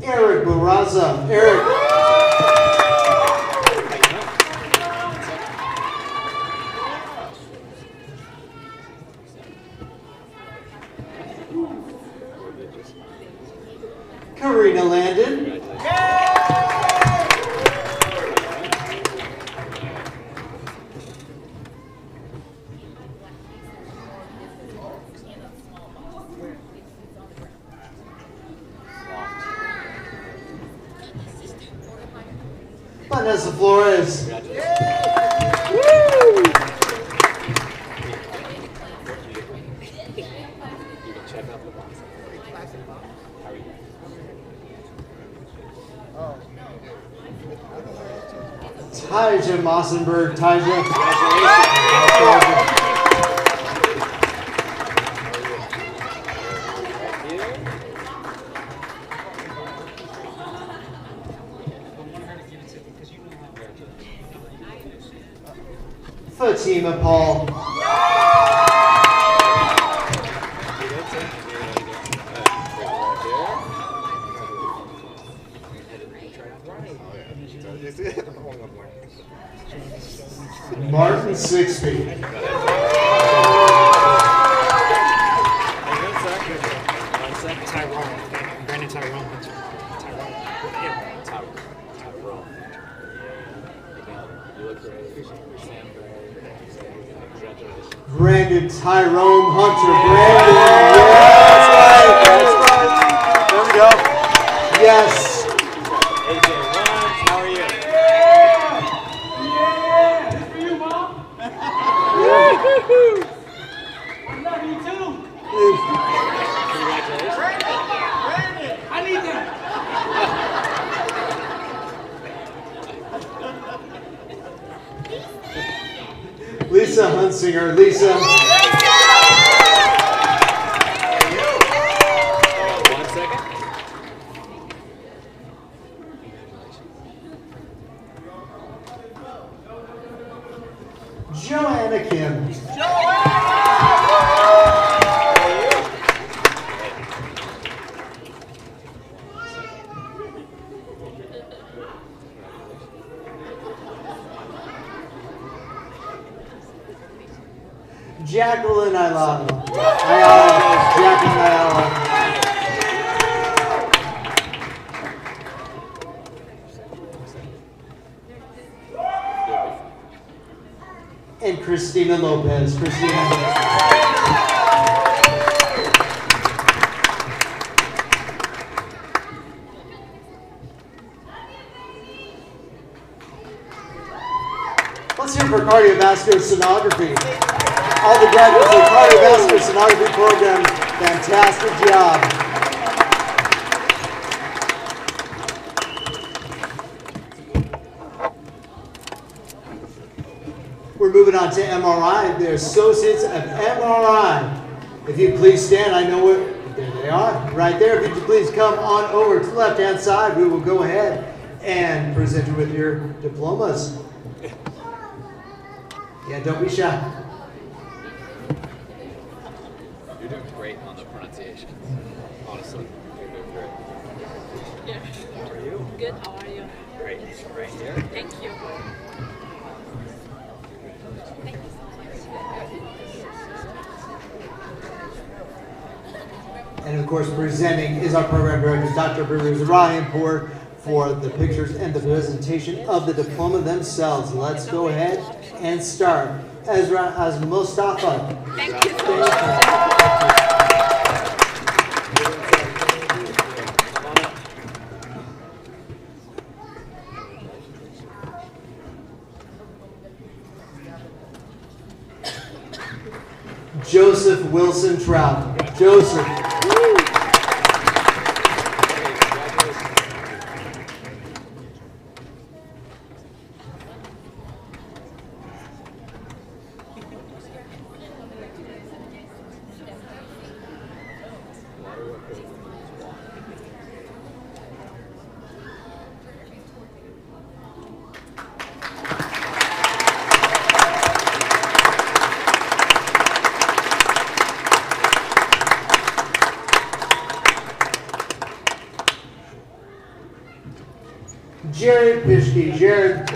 Eric Baraza. Eric. Karina Landon. Vanessa Flores. Tyja Mossenberg. Tyja. Fatima Paul. Martin Sixby. Tyrone. Brandon Tyrone Hunter. Tyrone. You look great. Congratulations. Brandon Tyrone Hunter. Brandon. Yes. There we go. Yes. AJ Lawrence, how are you? Yeah! This for you, Mom. I love you too. Congratulations. Brandon, I need that. Lisa Hunsinger. Lisa. 1 second. Joanna Kim. Jacqueline Ayala. Jacqueline Ayala. And Christina Lopez. Christina. Let's hear for cardiovascular sonography. All the graduates of the cardiovascular sonography program, fantastic job. We're moving on to MRI. The Associates of MRI. If you please stand, I know where, there they are, right there. If you please come on over to the left-hand side, we will go ahead and present you with your diplomas. Yeah, don't be shy. You're doing great on the pronunciation. Honestly, you're doing great. Yeah. How are you? Good, how are you? Great. Right here. Thank you. And of course, presenting is our program director, Dr. Bruce Ryan, for the pictures and the presentation of the diploma themselves. Let's go ahead and start. as Mustafa. Thank you so much. Joseph Wilson Trout. Joseph. Jared Pishke. Jared.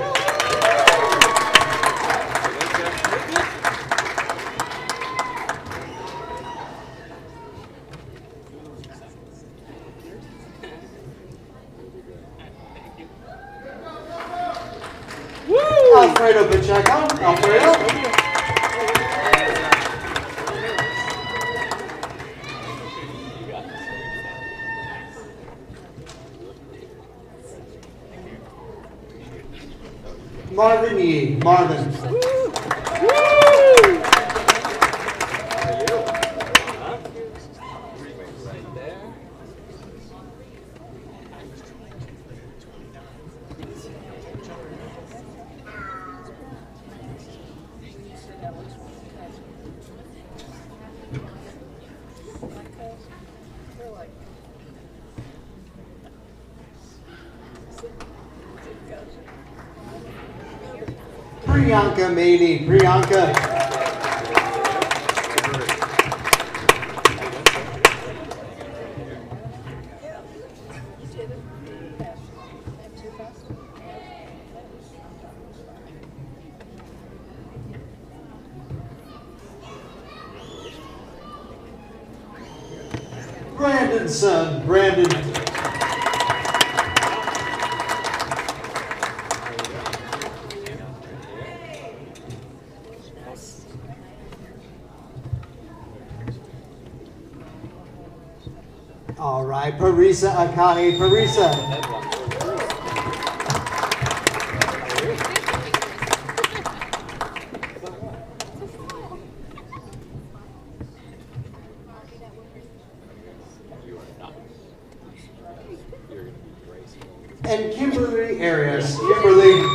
Alfredo Pacheco. Alfredo. Marvin Yee. Marvin. Priyanka Maini. Priyanka. Brandon's son. Brandon. All right, Parisa Akahi. Parisa. And Kimberly Arias. Kimberly.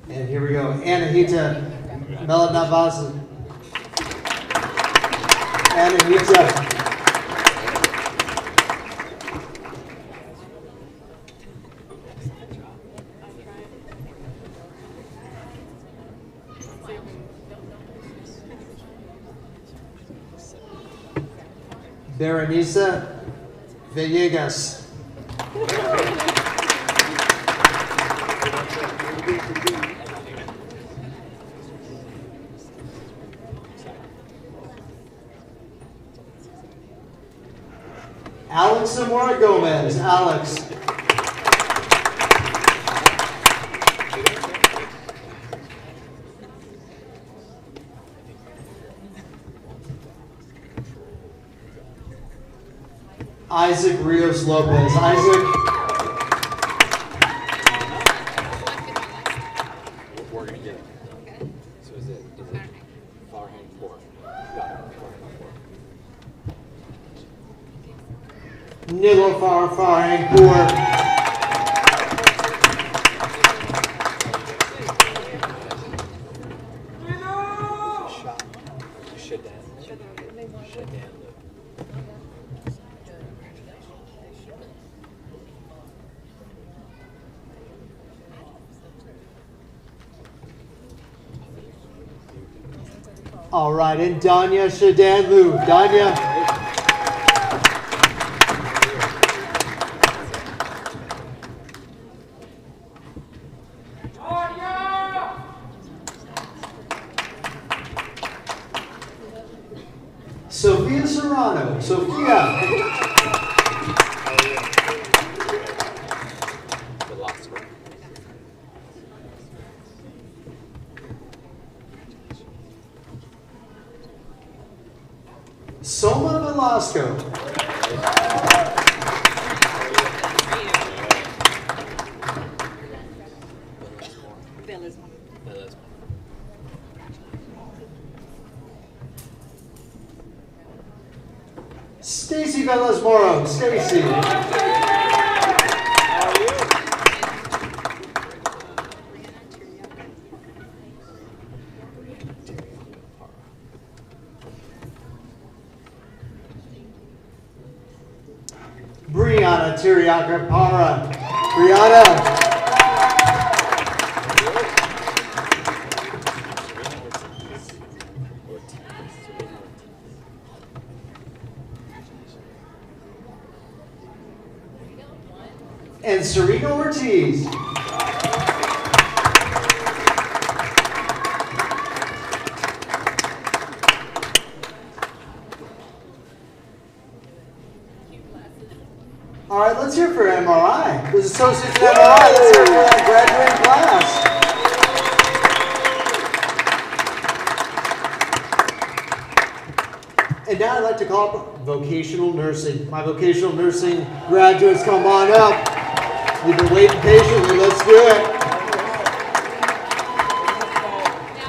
And here we go. Anahita Melanavas. Anahita. Berenice Villegas. Alex Zamora Gomez. Alex. Isaac Rios Lopez. Isaac. We're going to get it. So is it Farhang 4? Nilofar Farhangpur. All right, and Danya Shadanlu. Danya. Sophia Serrano. Sophia. Soma Velasco. Stacy Velez Moro. Stacy. Brianna Tiriaca Para. Brianna. And Serena Ortiz. All right, let's hear for MRI. This is Associates in MRI. Let's hear for that graduating class. And now I'd like to call up vocational nursing. My vocational nursing graduates, come on up. You've been waiting patiently. Let's do it.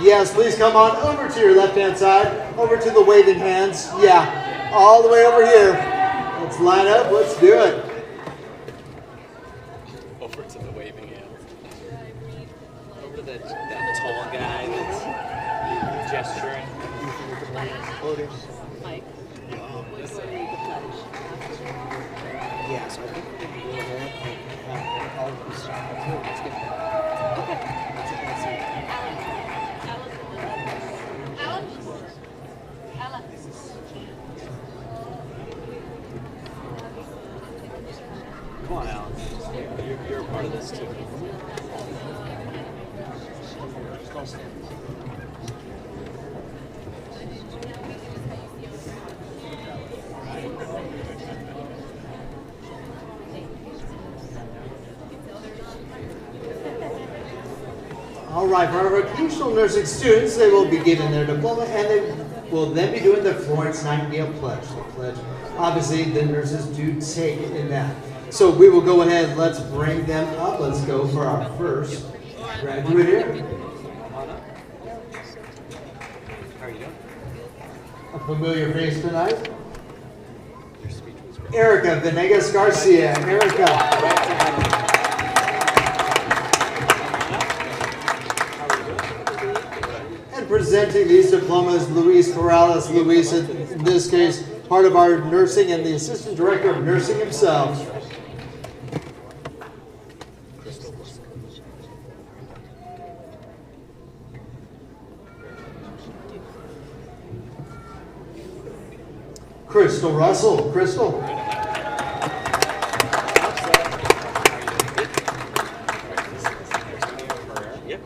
Yes, please come on over to your left-hand side, over to the waving hands. Yeah, all the way over here. Let's line up. Let's do it. Over to the waving hands. Over to that tall guy that's gesturing. Mike. Yeah, so I think we're going to go ahead and have all of them start. Let's get that. Okay. Come on, Alan. You're a part of this too. All right, for our vocational nursing students, they will be given their diploma and they will then be doing the Florence Nightingale Pledge. The pledge, obviously, the nurses do take in that. So we will go ahead and let's bring them up. Let's go for our first graduate here. How are you doing? A familiar face tonight. Erica Venegas Garcia. Erica. And presenting these diplomas, Luis Corrales. Luis, in this case, part of our nursing and the assistant director of nursing himself. Crystal Russell. Crystal. Yep.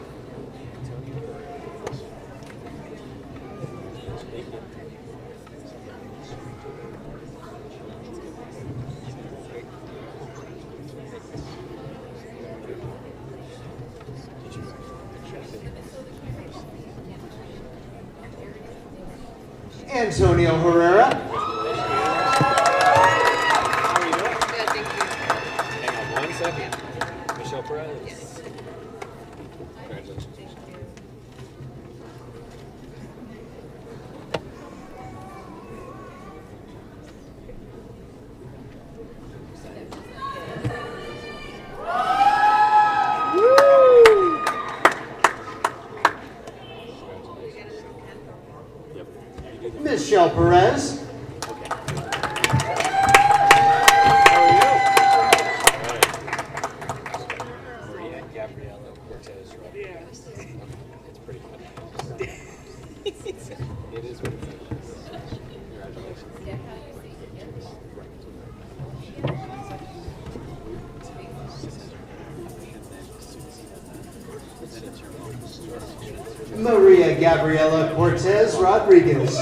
Antonio Herrera. Hang on 1 second. Michelle Perez. Yes. Congratulations. Michelle Perez. Maria Gabriela Cortez. Yes. It's pretty funny. It is what it is. Maria Gabriela Cortez Rodriguez.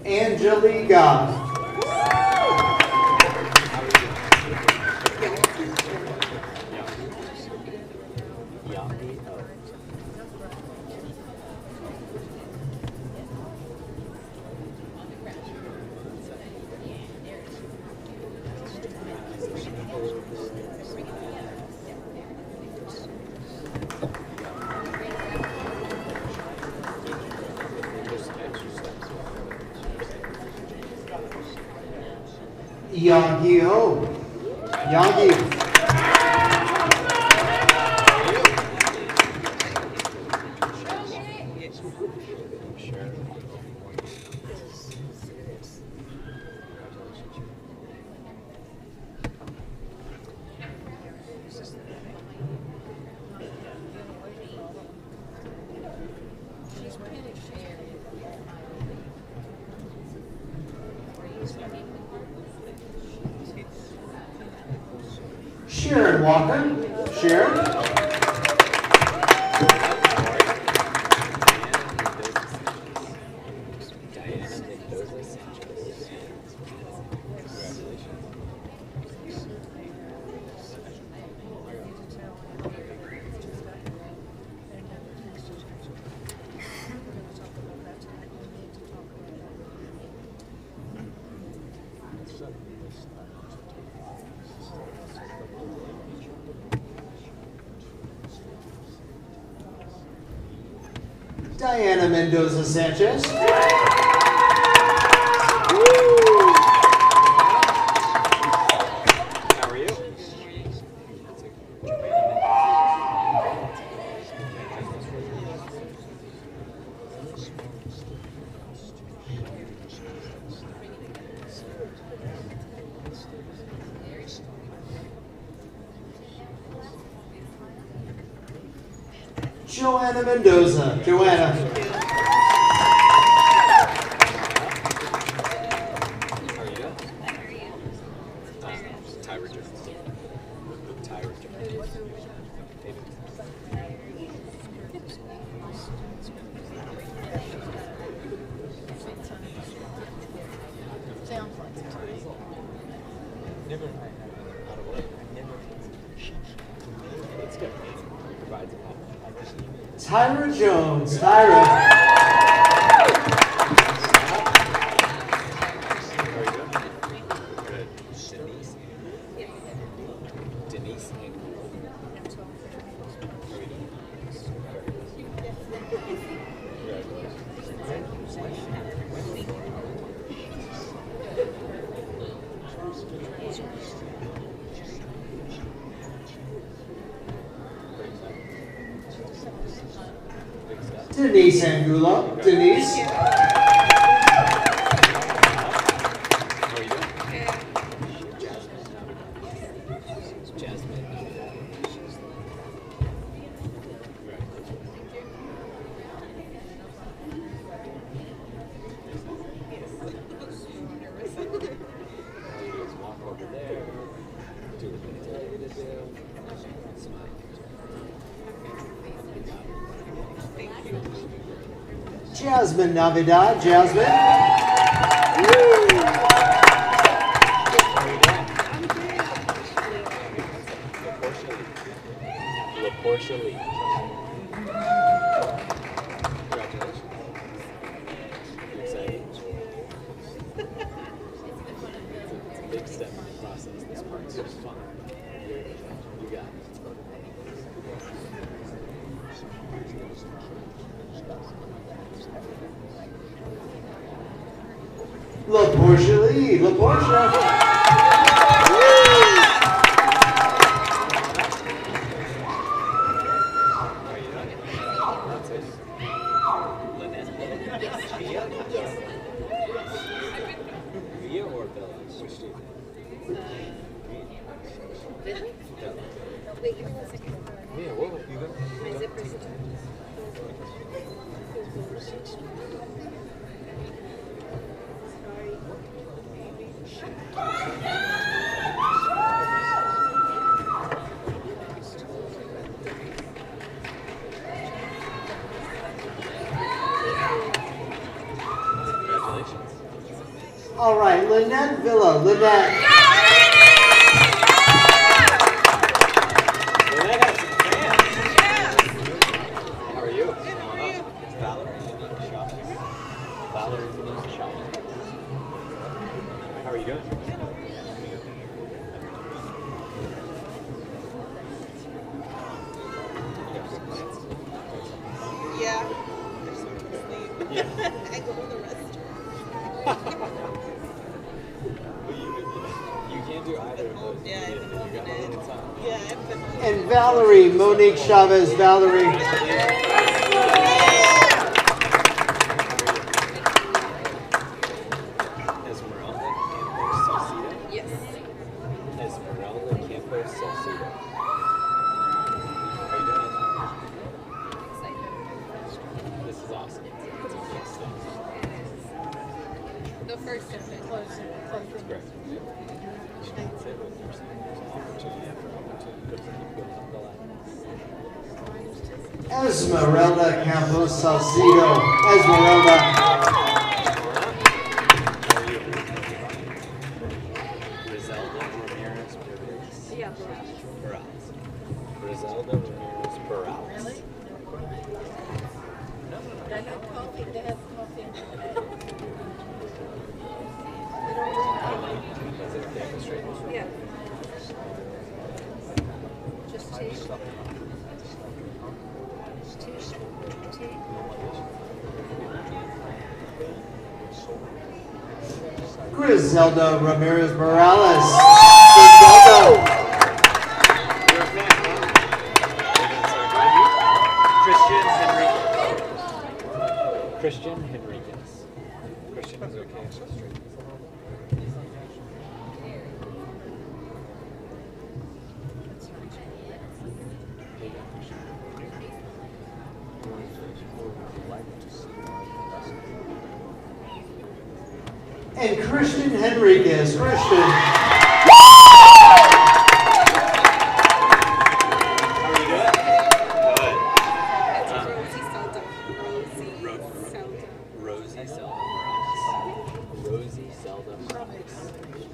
Angelica. Yogi Ho. Yogi. Sharon Walker. Sharon. Diana Mendoza Sanchez. How are you? Joanna Mendoza. Joanna. Tyra Jones. Tyra. Denise Angulo. Denise. Jasmine Navidad. Jasmine. LaPortia Lee. LaPortia. Via? Yes. Via or Bella? Which do you think? Really? Bella. Wait, give me 1 second. Mia, what? You go? My zipper's Congratulations. All right, Lynette Villa. Lynette. Lynette has some fans. How are you? Good, how are you? It's Valerie Chavez. Valerie Chavez. How are you doing? Yeah. Yeah. I go to the restaurant. You can't do either of those. Yeah, I've been You got a little time. Yeah, I've been And Valerie, Monique Chavez. Valerie. Esmeralda Campos Salcido. Yes. Esmeralda Campos Salcido. How are you doing? This is awesome. It's a big step. The first step. Close. That's great. That's it with your opportunity after opportunity. Good to keep going up the ladder. Esmeralda Campos Salcido. Esmeralda. Griselda Ramirez Perez. Yeah. Perez. Griselda Ramirez Perez. Really? They have coffee. They have coffee. Is it campus straight? Yeah. Just tea. Griselda Ramirez Morales. Griselda. You're a fan, huh? Christian Henriquez. Christian is okay. So straight. And Christian Henriquez. Christian. Rosie Seldom. Rosie Seldom.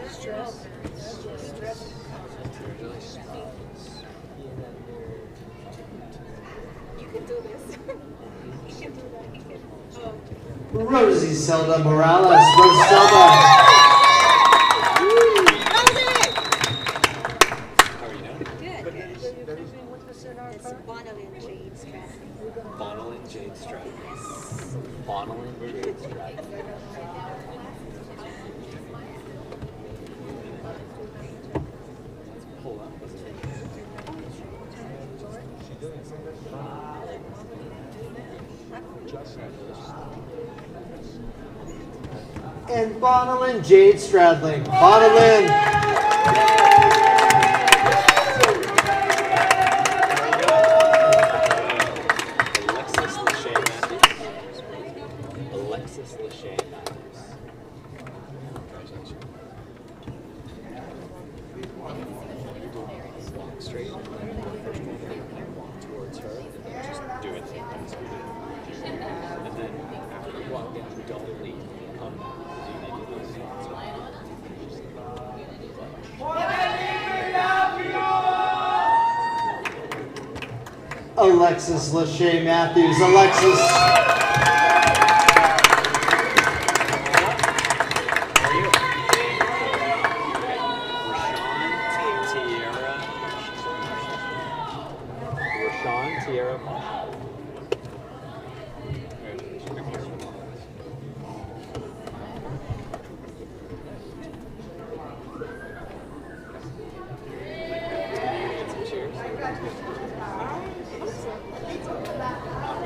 Stress. You can do this. You can do that. Rosie Zelda Morales. Roselda. Bonalyn Jade Stratton. Bonalyn Jade Stratton. Hold on. And Bonalyn Jade Stradling. Bonalyn. Alexis Lachey Matthews. Congratulations. Walk straight. First one, walk towards her, and then just do it. And then after you walk in, don't leave. Come back. Do you need to do this? Alexis Lachey Matthews. Alexis. Tierra.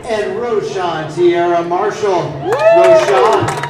and Roshan Tierra Marshall. Roshan.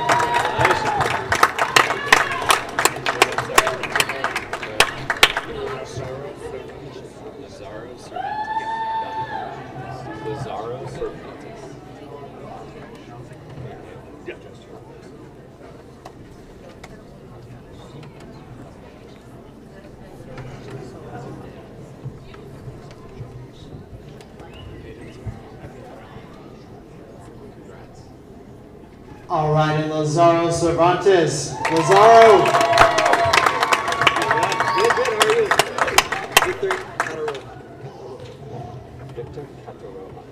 All right, and Lazaro Cervantes. Lazaro. Good, how are you? Victor Cataroha. Victor Cataroha.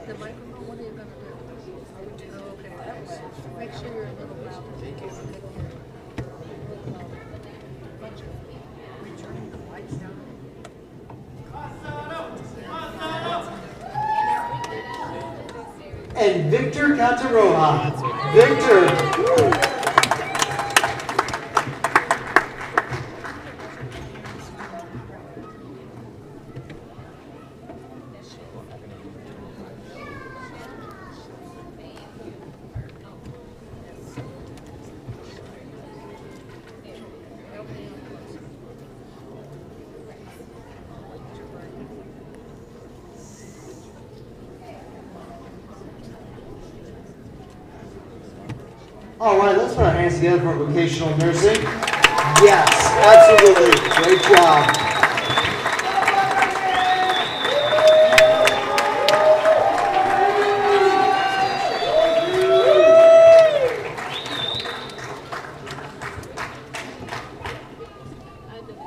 The microphone, what are you going to do? Oh, okay. Make sure you're a little loud. Thank you. Returning the lights down. And Victor Cataroha. Victor. All right, let's put our hands together for vocational nursing. Yes, absolutely. Great job.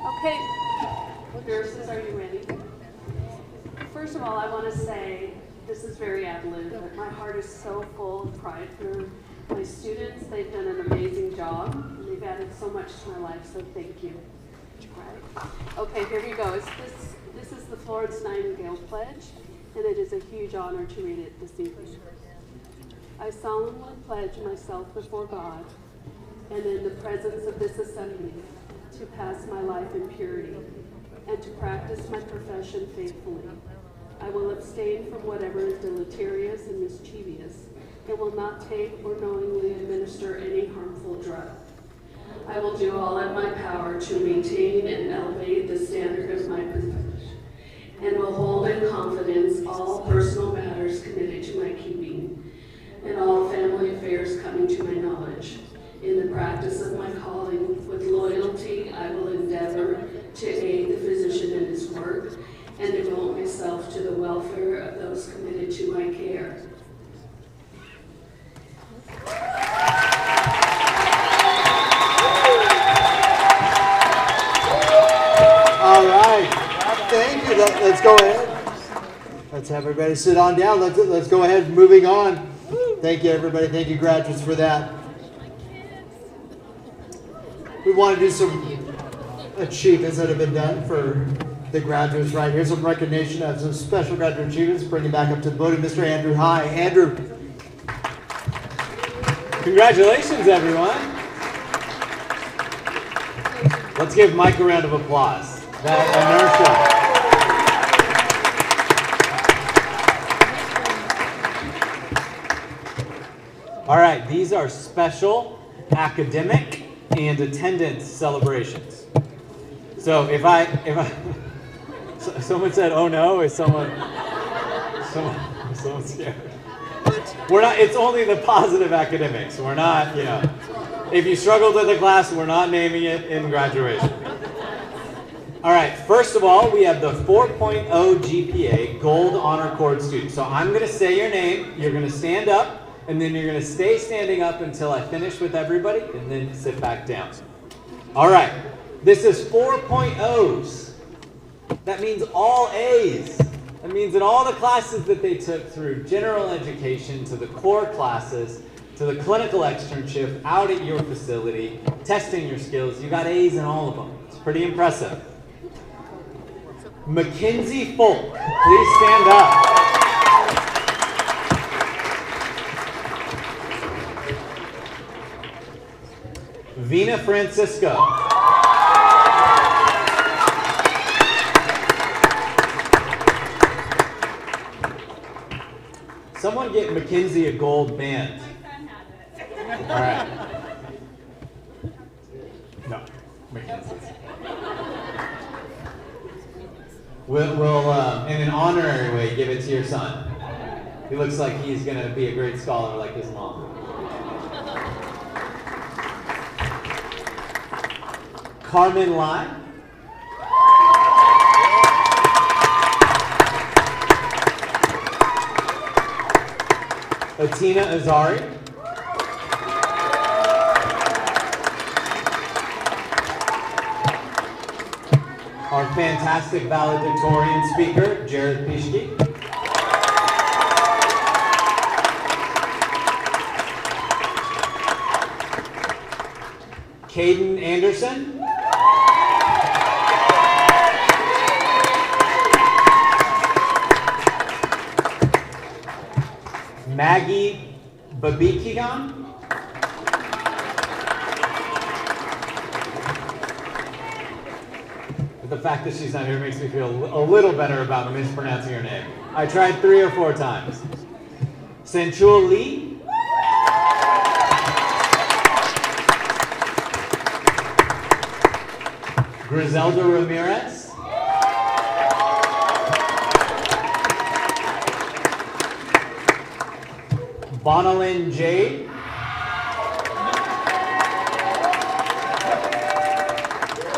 Okay, nurses, are you ready? First of all, I want to say, this is very ad-lib, but my heart is so full of pride for my students. They've done an amazing job, and they've added so much to my life, so thank you. Right. Okay, here we go. This is the Florence Nightingale Pledge, and it is a huge honor to read it this evening. I solemnly pledge myself before God and in the presence of this assembly to pass my life in purity and to practice my profession faithfully. I will abstain from whatever is deleterious and mischievous, and will not take or knowingly administer any harmful drug. I will do all in my power to maintain and elevate the standard of my profession, and will hold in confidence all personal matters committed to my keeping, and all family affairs coming to my knowledge. In the practice of my calling, with loyalty, I will endeavor to aid the physician in his work, and devote myself to the welfare of those committed to my care. All right, thank you. Let's go ahead. Let's have everybody sit on down. Let's go ahead. Moving on. Thank you, everybody. Thank you, graduates, for that. We want to do some achievements that have been done for the graduates right here. Some recognition of some special graduate achievements. Bring it back up to the podium, Mr. Andrew High. Andrew. Congratulations, everyone. Let's give Mike a round of applause. That inertia. All right, these are special academic and attendance celebrations. So if I someone said, "Oh no," is someone scared? We're not. It's only the positive academics. We're not. If you struggled with a class, we're not naming it in graduation. All right. First of all, we have the 4.0 GPA Gold Honor Cord student. So I'm going to say your name. You're going to stand up, and then you're going to stay standing up until I finish with everybody, and then sit back down. All right. This is 4.0s. That means all A's. That means in all the classes that they took through general education to the core classes, to the clinical externship out at your facility, testing your skills, you got A's in all of them. It's pretty impressive. Mackenzie Folk, please stand up. Vina Francisco. Someone get Mackenzie a gold band. All right. No, Mackenzie's. We'll in an honorary way, give it to your son. He looks like he's going to be a great scholar like his mom. Carmen Lai. Atina Azari. Our fantastic valedictorian speaker, Jared Pishke. Caden Anderson. Maggie Babikigan. The fact that she's not here makes me feel a little better about mispronouncing her name. I tried 3 or 4 times. Senchul Lee. Griselda Ramirez. Bonalyn Jade.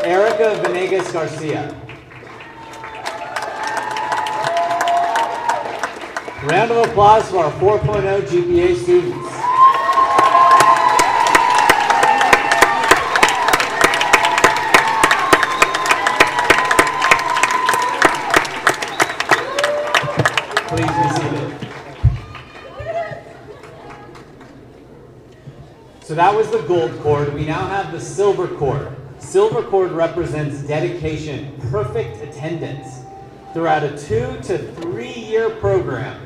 Erica Venegas Garcia. Round of applause for our 4.0 GPA students. Please be seated. So that was the gold cord. We now have the silver cord. Silver cord represents dedication, perfect attendance throughout a 2 to 3 year program.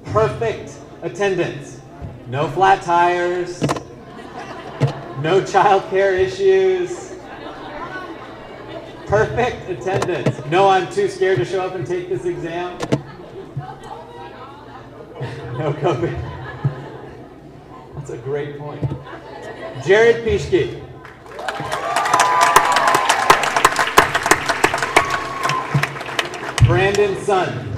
Perfect attendance. No flat tires, no child care issues. Perfect attendance. No, I'm too scared to show up and take this exam. No COVID. That's a great point. Jared Pishke. Brandon Sun.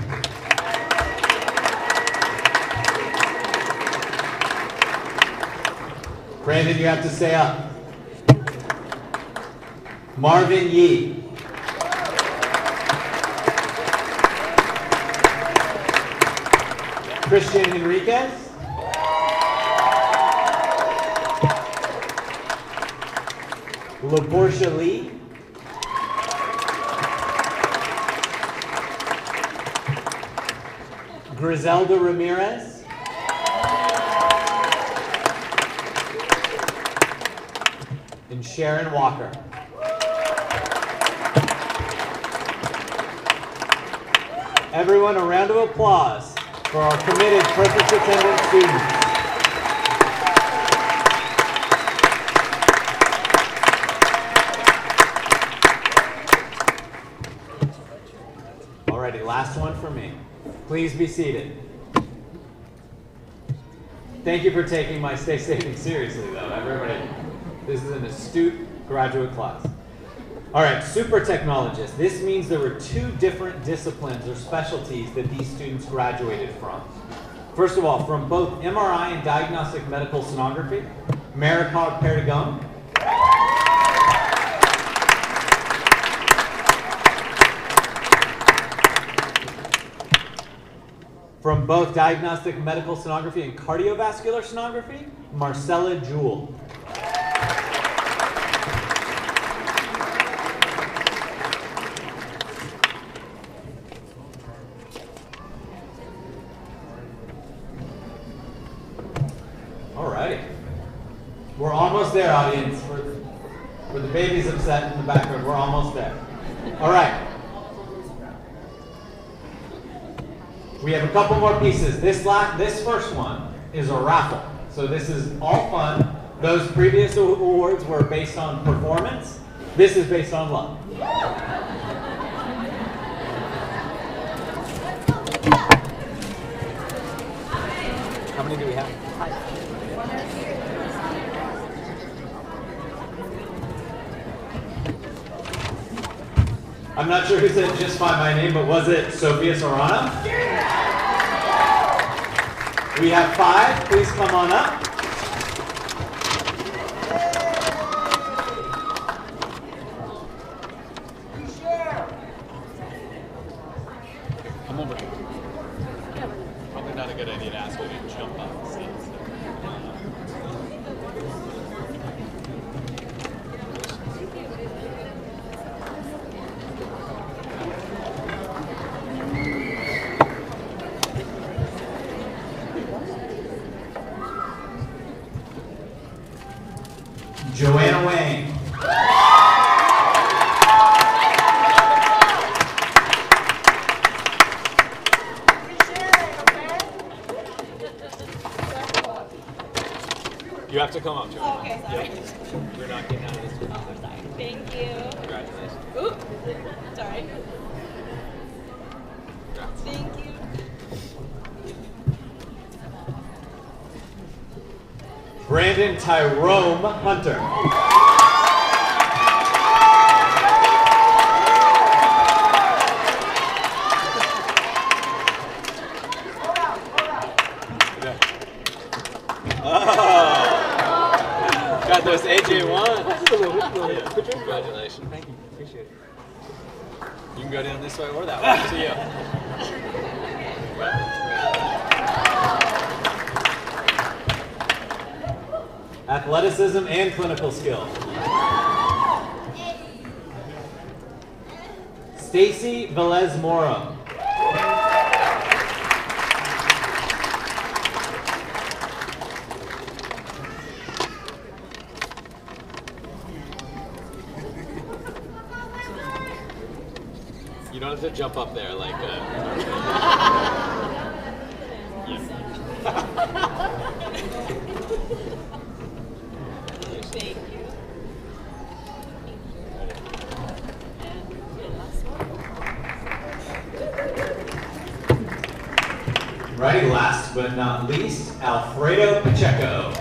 Brandon, you have to stay up. Marvin Yee. Christian Henriquez. LaPortia Lee. Griselda Ramirez. And Sharon Walker. Everyone, a round of applause for our committed perfect attendance students. Alrighty, last one for me. Please be seated. Thank you for taking my stay saving seriously, though, everybody. This is an astute graduate class. All right, super technologists. This means there were 2 different disciplines or specialties that these students graduated from. First of all, from both MRI and diagnostic medical sonography, Maricard Perdigon. From both diagnostic medical sonography and cardiovascular sonography, Marcella Jewell. Alrighty. We're almost there, audience. For the babies upset in the background, we're almost there. Alright. We have a couple more pieces. This first one is a raffle. So this is all fun. Those previous awards were based on performance. This is based on luck. I'm not sure who said just by my name, but was it Sophia Sorana? We have 5. Please come on up. Come over here. Probably not a good idea to ask you to jump off the seat. Joanna Wang. You have to come up, Joanna. Okay, sorry. Yeah. You're not getting out of this one. Oh, sorry. Thank you. Congratulations. Oop. Sorry. Thank you. Brandon Tyrone Hunter. Got those AJ1. Yeah. Congratulations. Thank you. Appreciate it. You can go down this way or that way. See ya. Athleticism and clinical skill. Stacy Velez Mora. You don't have to jump up there like Thank you. Righty, last but not least, Alfredo Pacheco.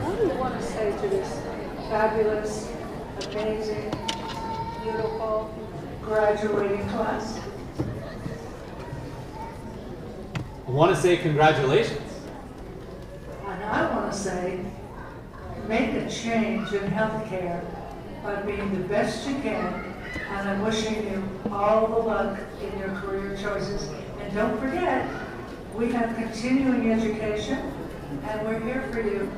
What do you want to say to this fabulous, amazing, beautiful, graduating class? I want to say congratulations. And I want to say, make a change in healthcare by being the best you can, and I'm wishing you all the luck in your career choices. And don't forget, we have continuing education, and we're here for you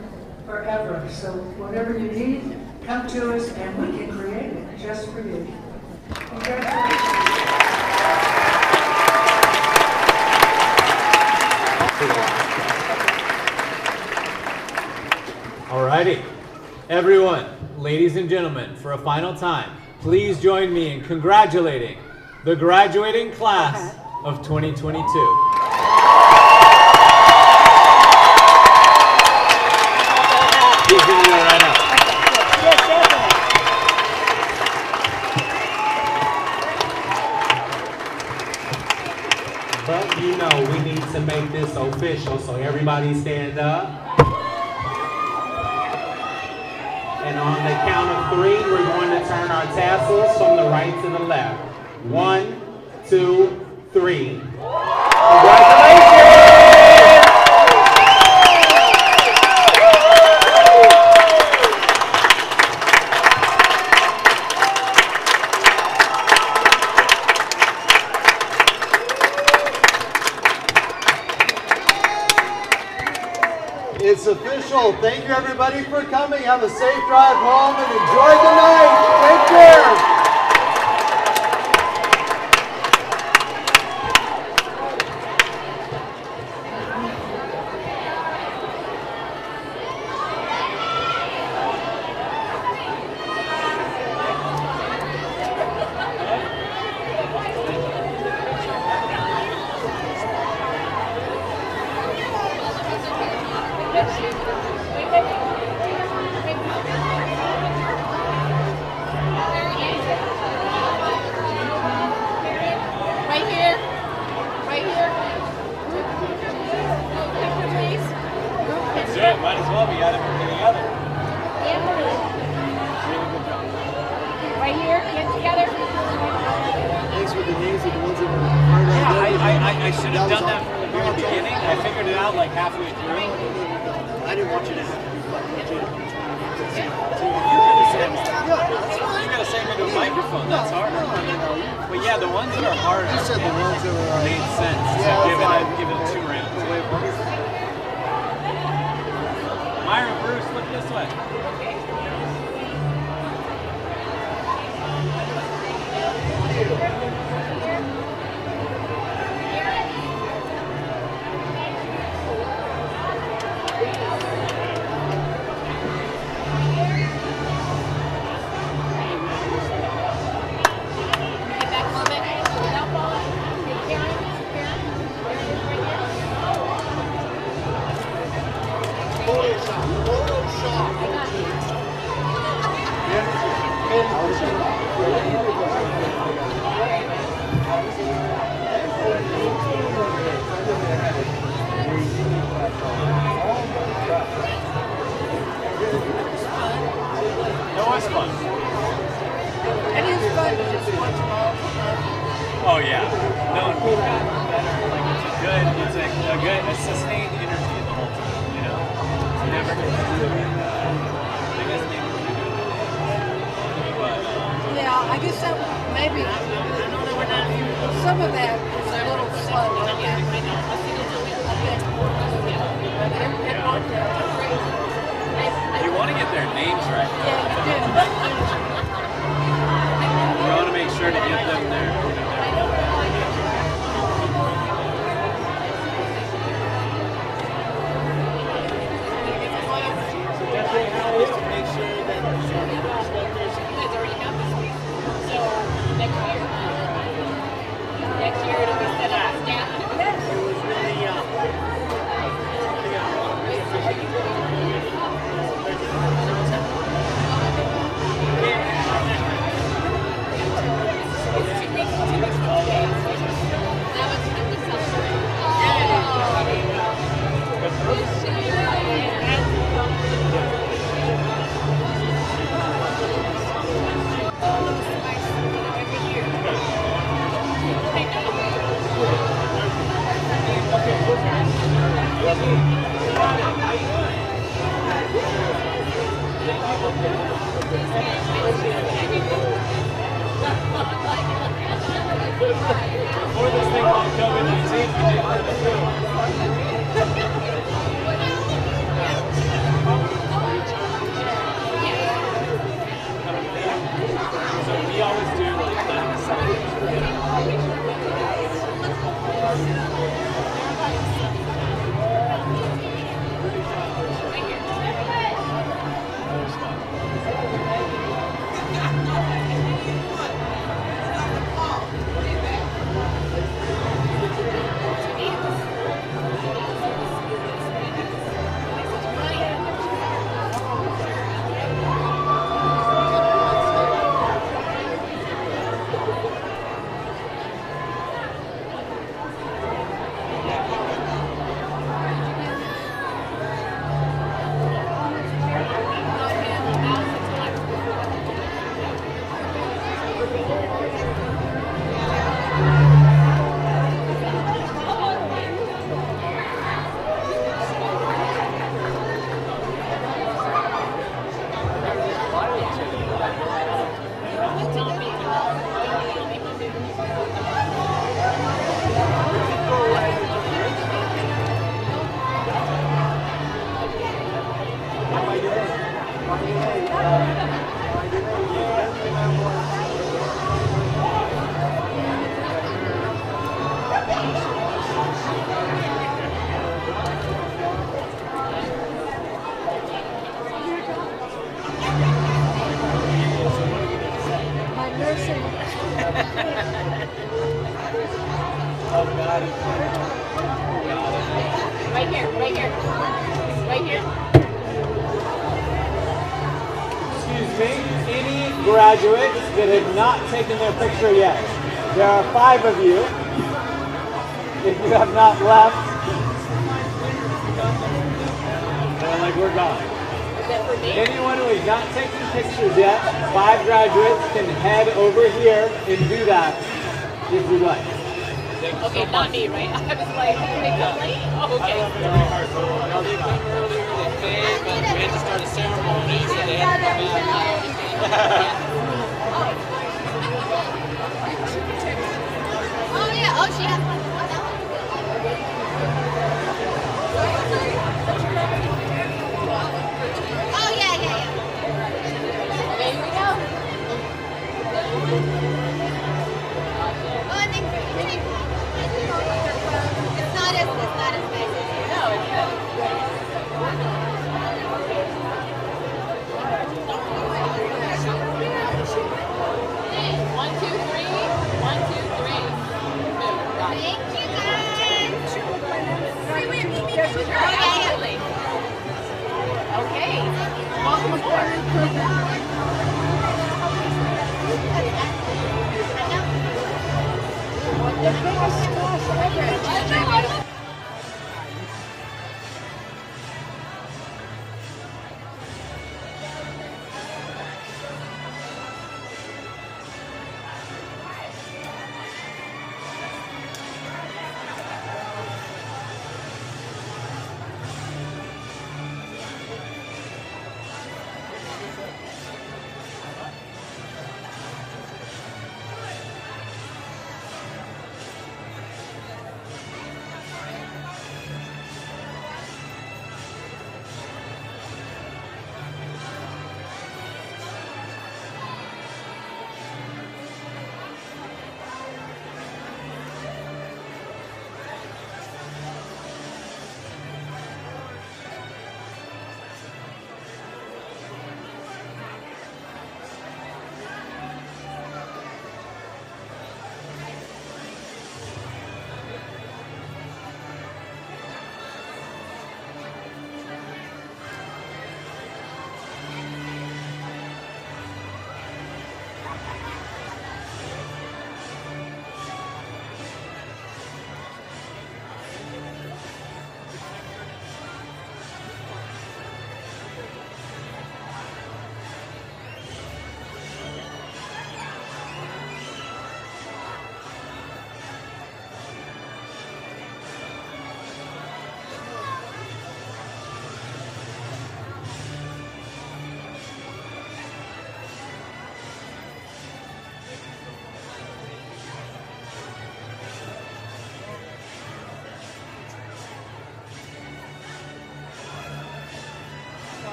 forever. So whatever you need, come to us, and we can create it just for you. Congratulations. Alrighty, everyone, ladies and gentlemen, for a final time, please join me in congratulating the graduating class of 2022. He's gonna do it right now. But you know, we need to make this official, so everybody stand up. And on the count of 3, we're going to turn our tassels from the right to the left. 1, 2, 3. Congratulations! It's official. Thank you everybody for coming. Have a safe drive home and enjoy the night. Take care. it. Might as well be out of everything other. Really good job. Right here, get together. Thanks for the names of the ones that were hard on Yeah, I should have done that from the very beginning. I figured it out like halfway through. I didn't want you to have to. You gotta say into a microphone. That's hard. But yeah, the ones that are hard. You said the ones that were made sense. So give it 2 rounds. Myra, Bruce, look this way. Oh yeah. No, we've gotten better. Like it's a good, sustained energy the whole time. You know, you never get to do it. I guess maybe when you're doing it. But Yeah, I guess that maybe some of that was a little slow. you want to get their names right. Yeah, you do. You want to make sure to get them there. Next year it'll be set up as staff. Before this thing called COVID-19, so we always do like 90 seconds. Right here, right here, right here. Excuse me, any graduates that have not taken their picture yet? There are 5 of you. If you have not left, we're gone. Is that for me? Anyone who is not taking pictures yet, 5 graduates can head over here and do that if you'd like. Okay, not me, right? I was like, can they come late? Oh, okay. No, they came earlier, they paid, but we had to start a ceremony, so they had to come back. Oh yeah, oh she has one. Oh yeah, yeah, yeah. There we go. Oh, I think it's not as bad. No, it's not. 1, 2, 3. 1, 2, 3. Move. Thank you guys. Absolutely. Okay. Welcome aboard.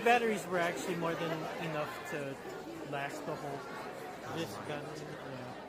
batteries were actually more than enough to last the whole this battery. Yeah.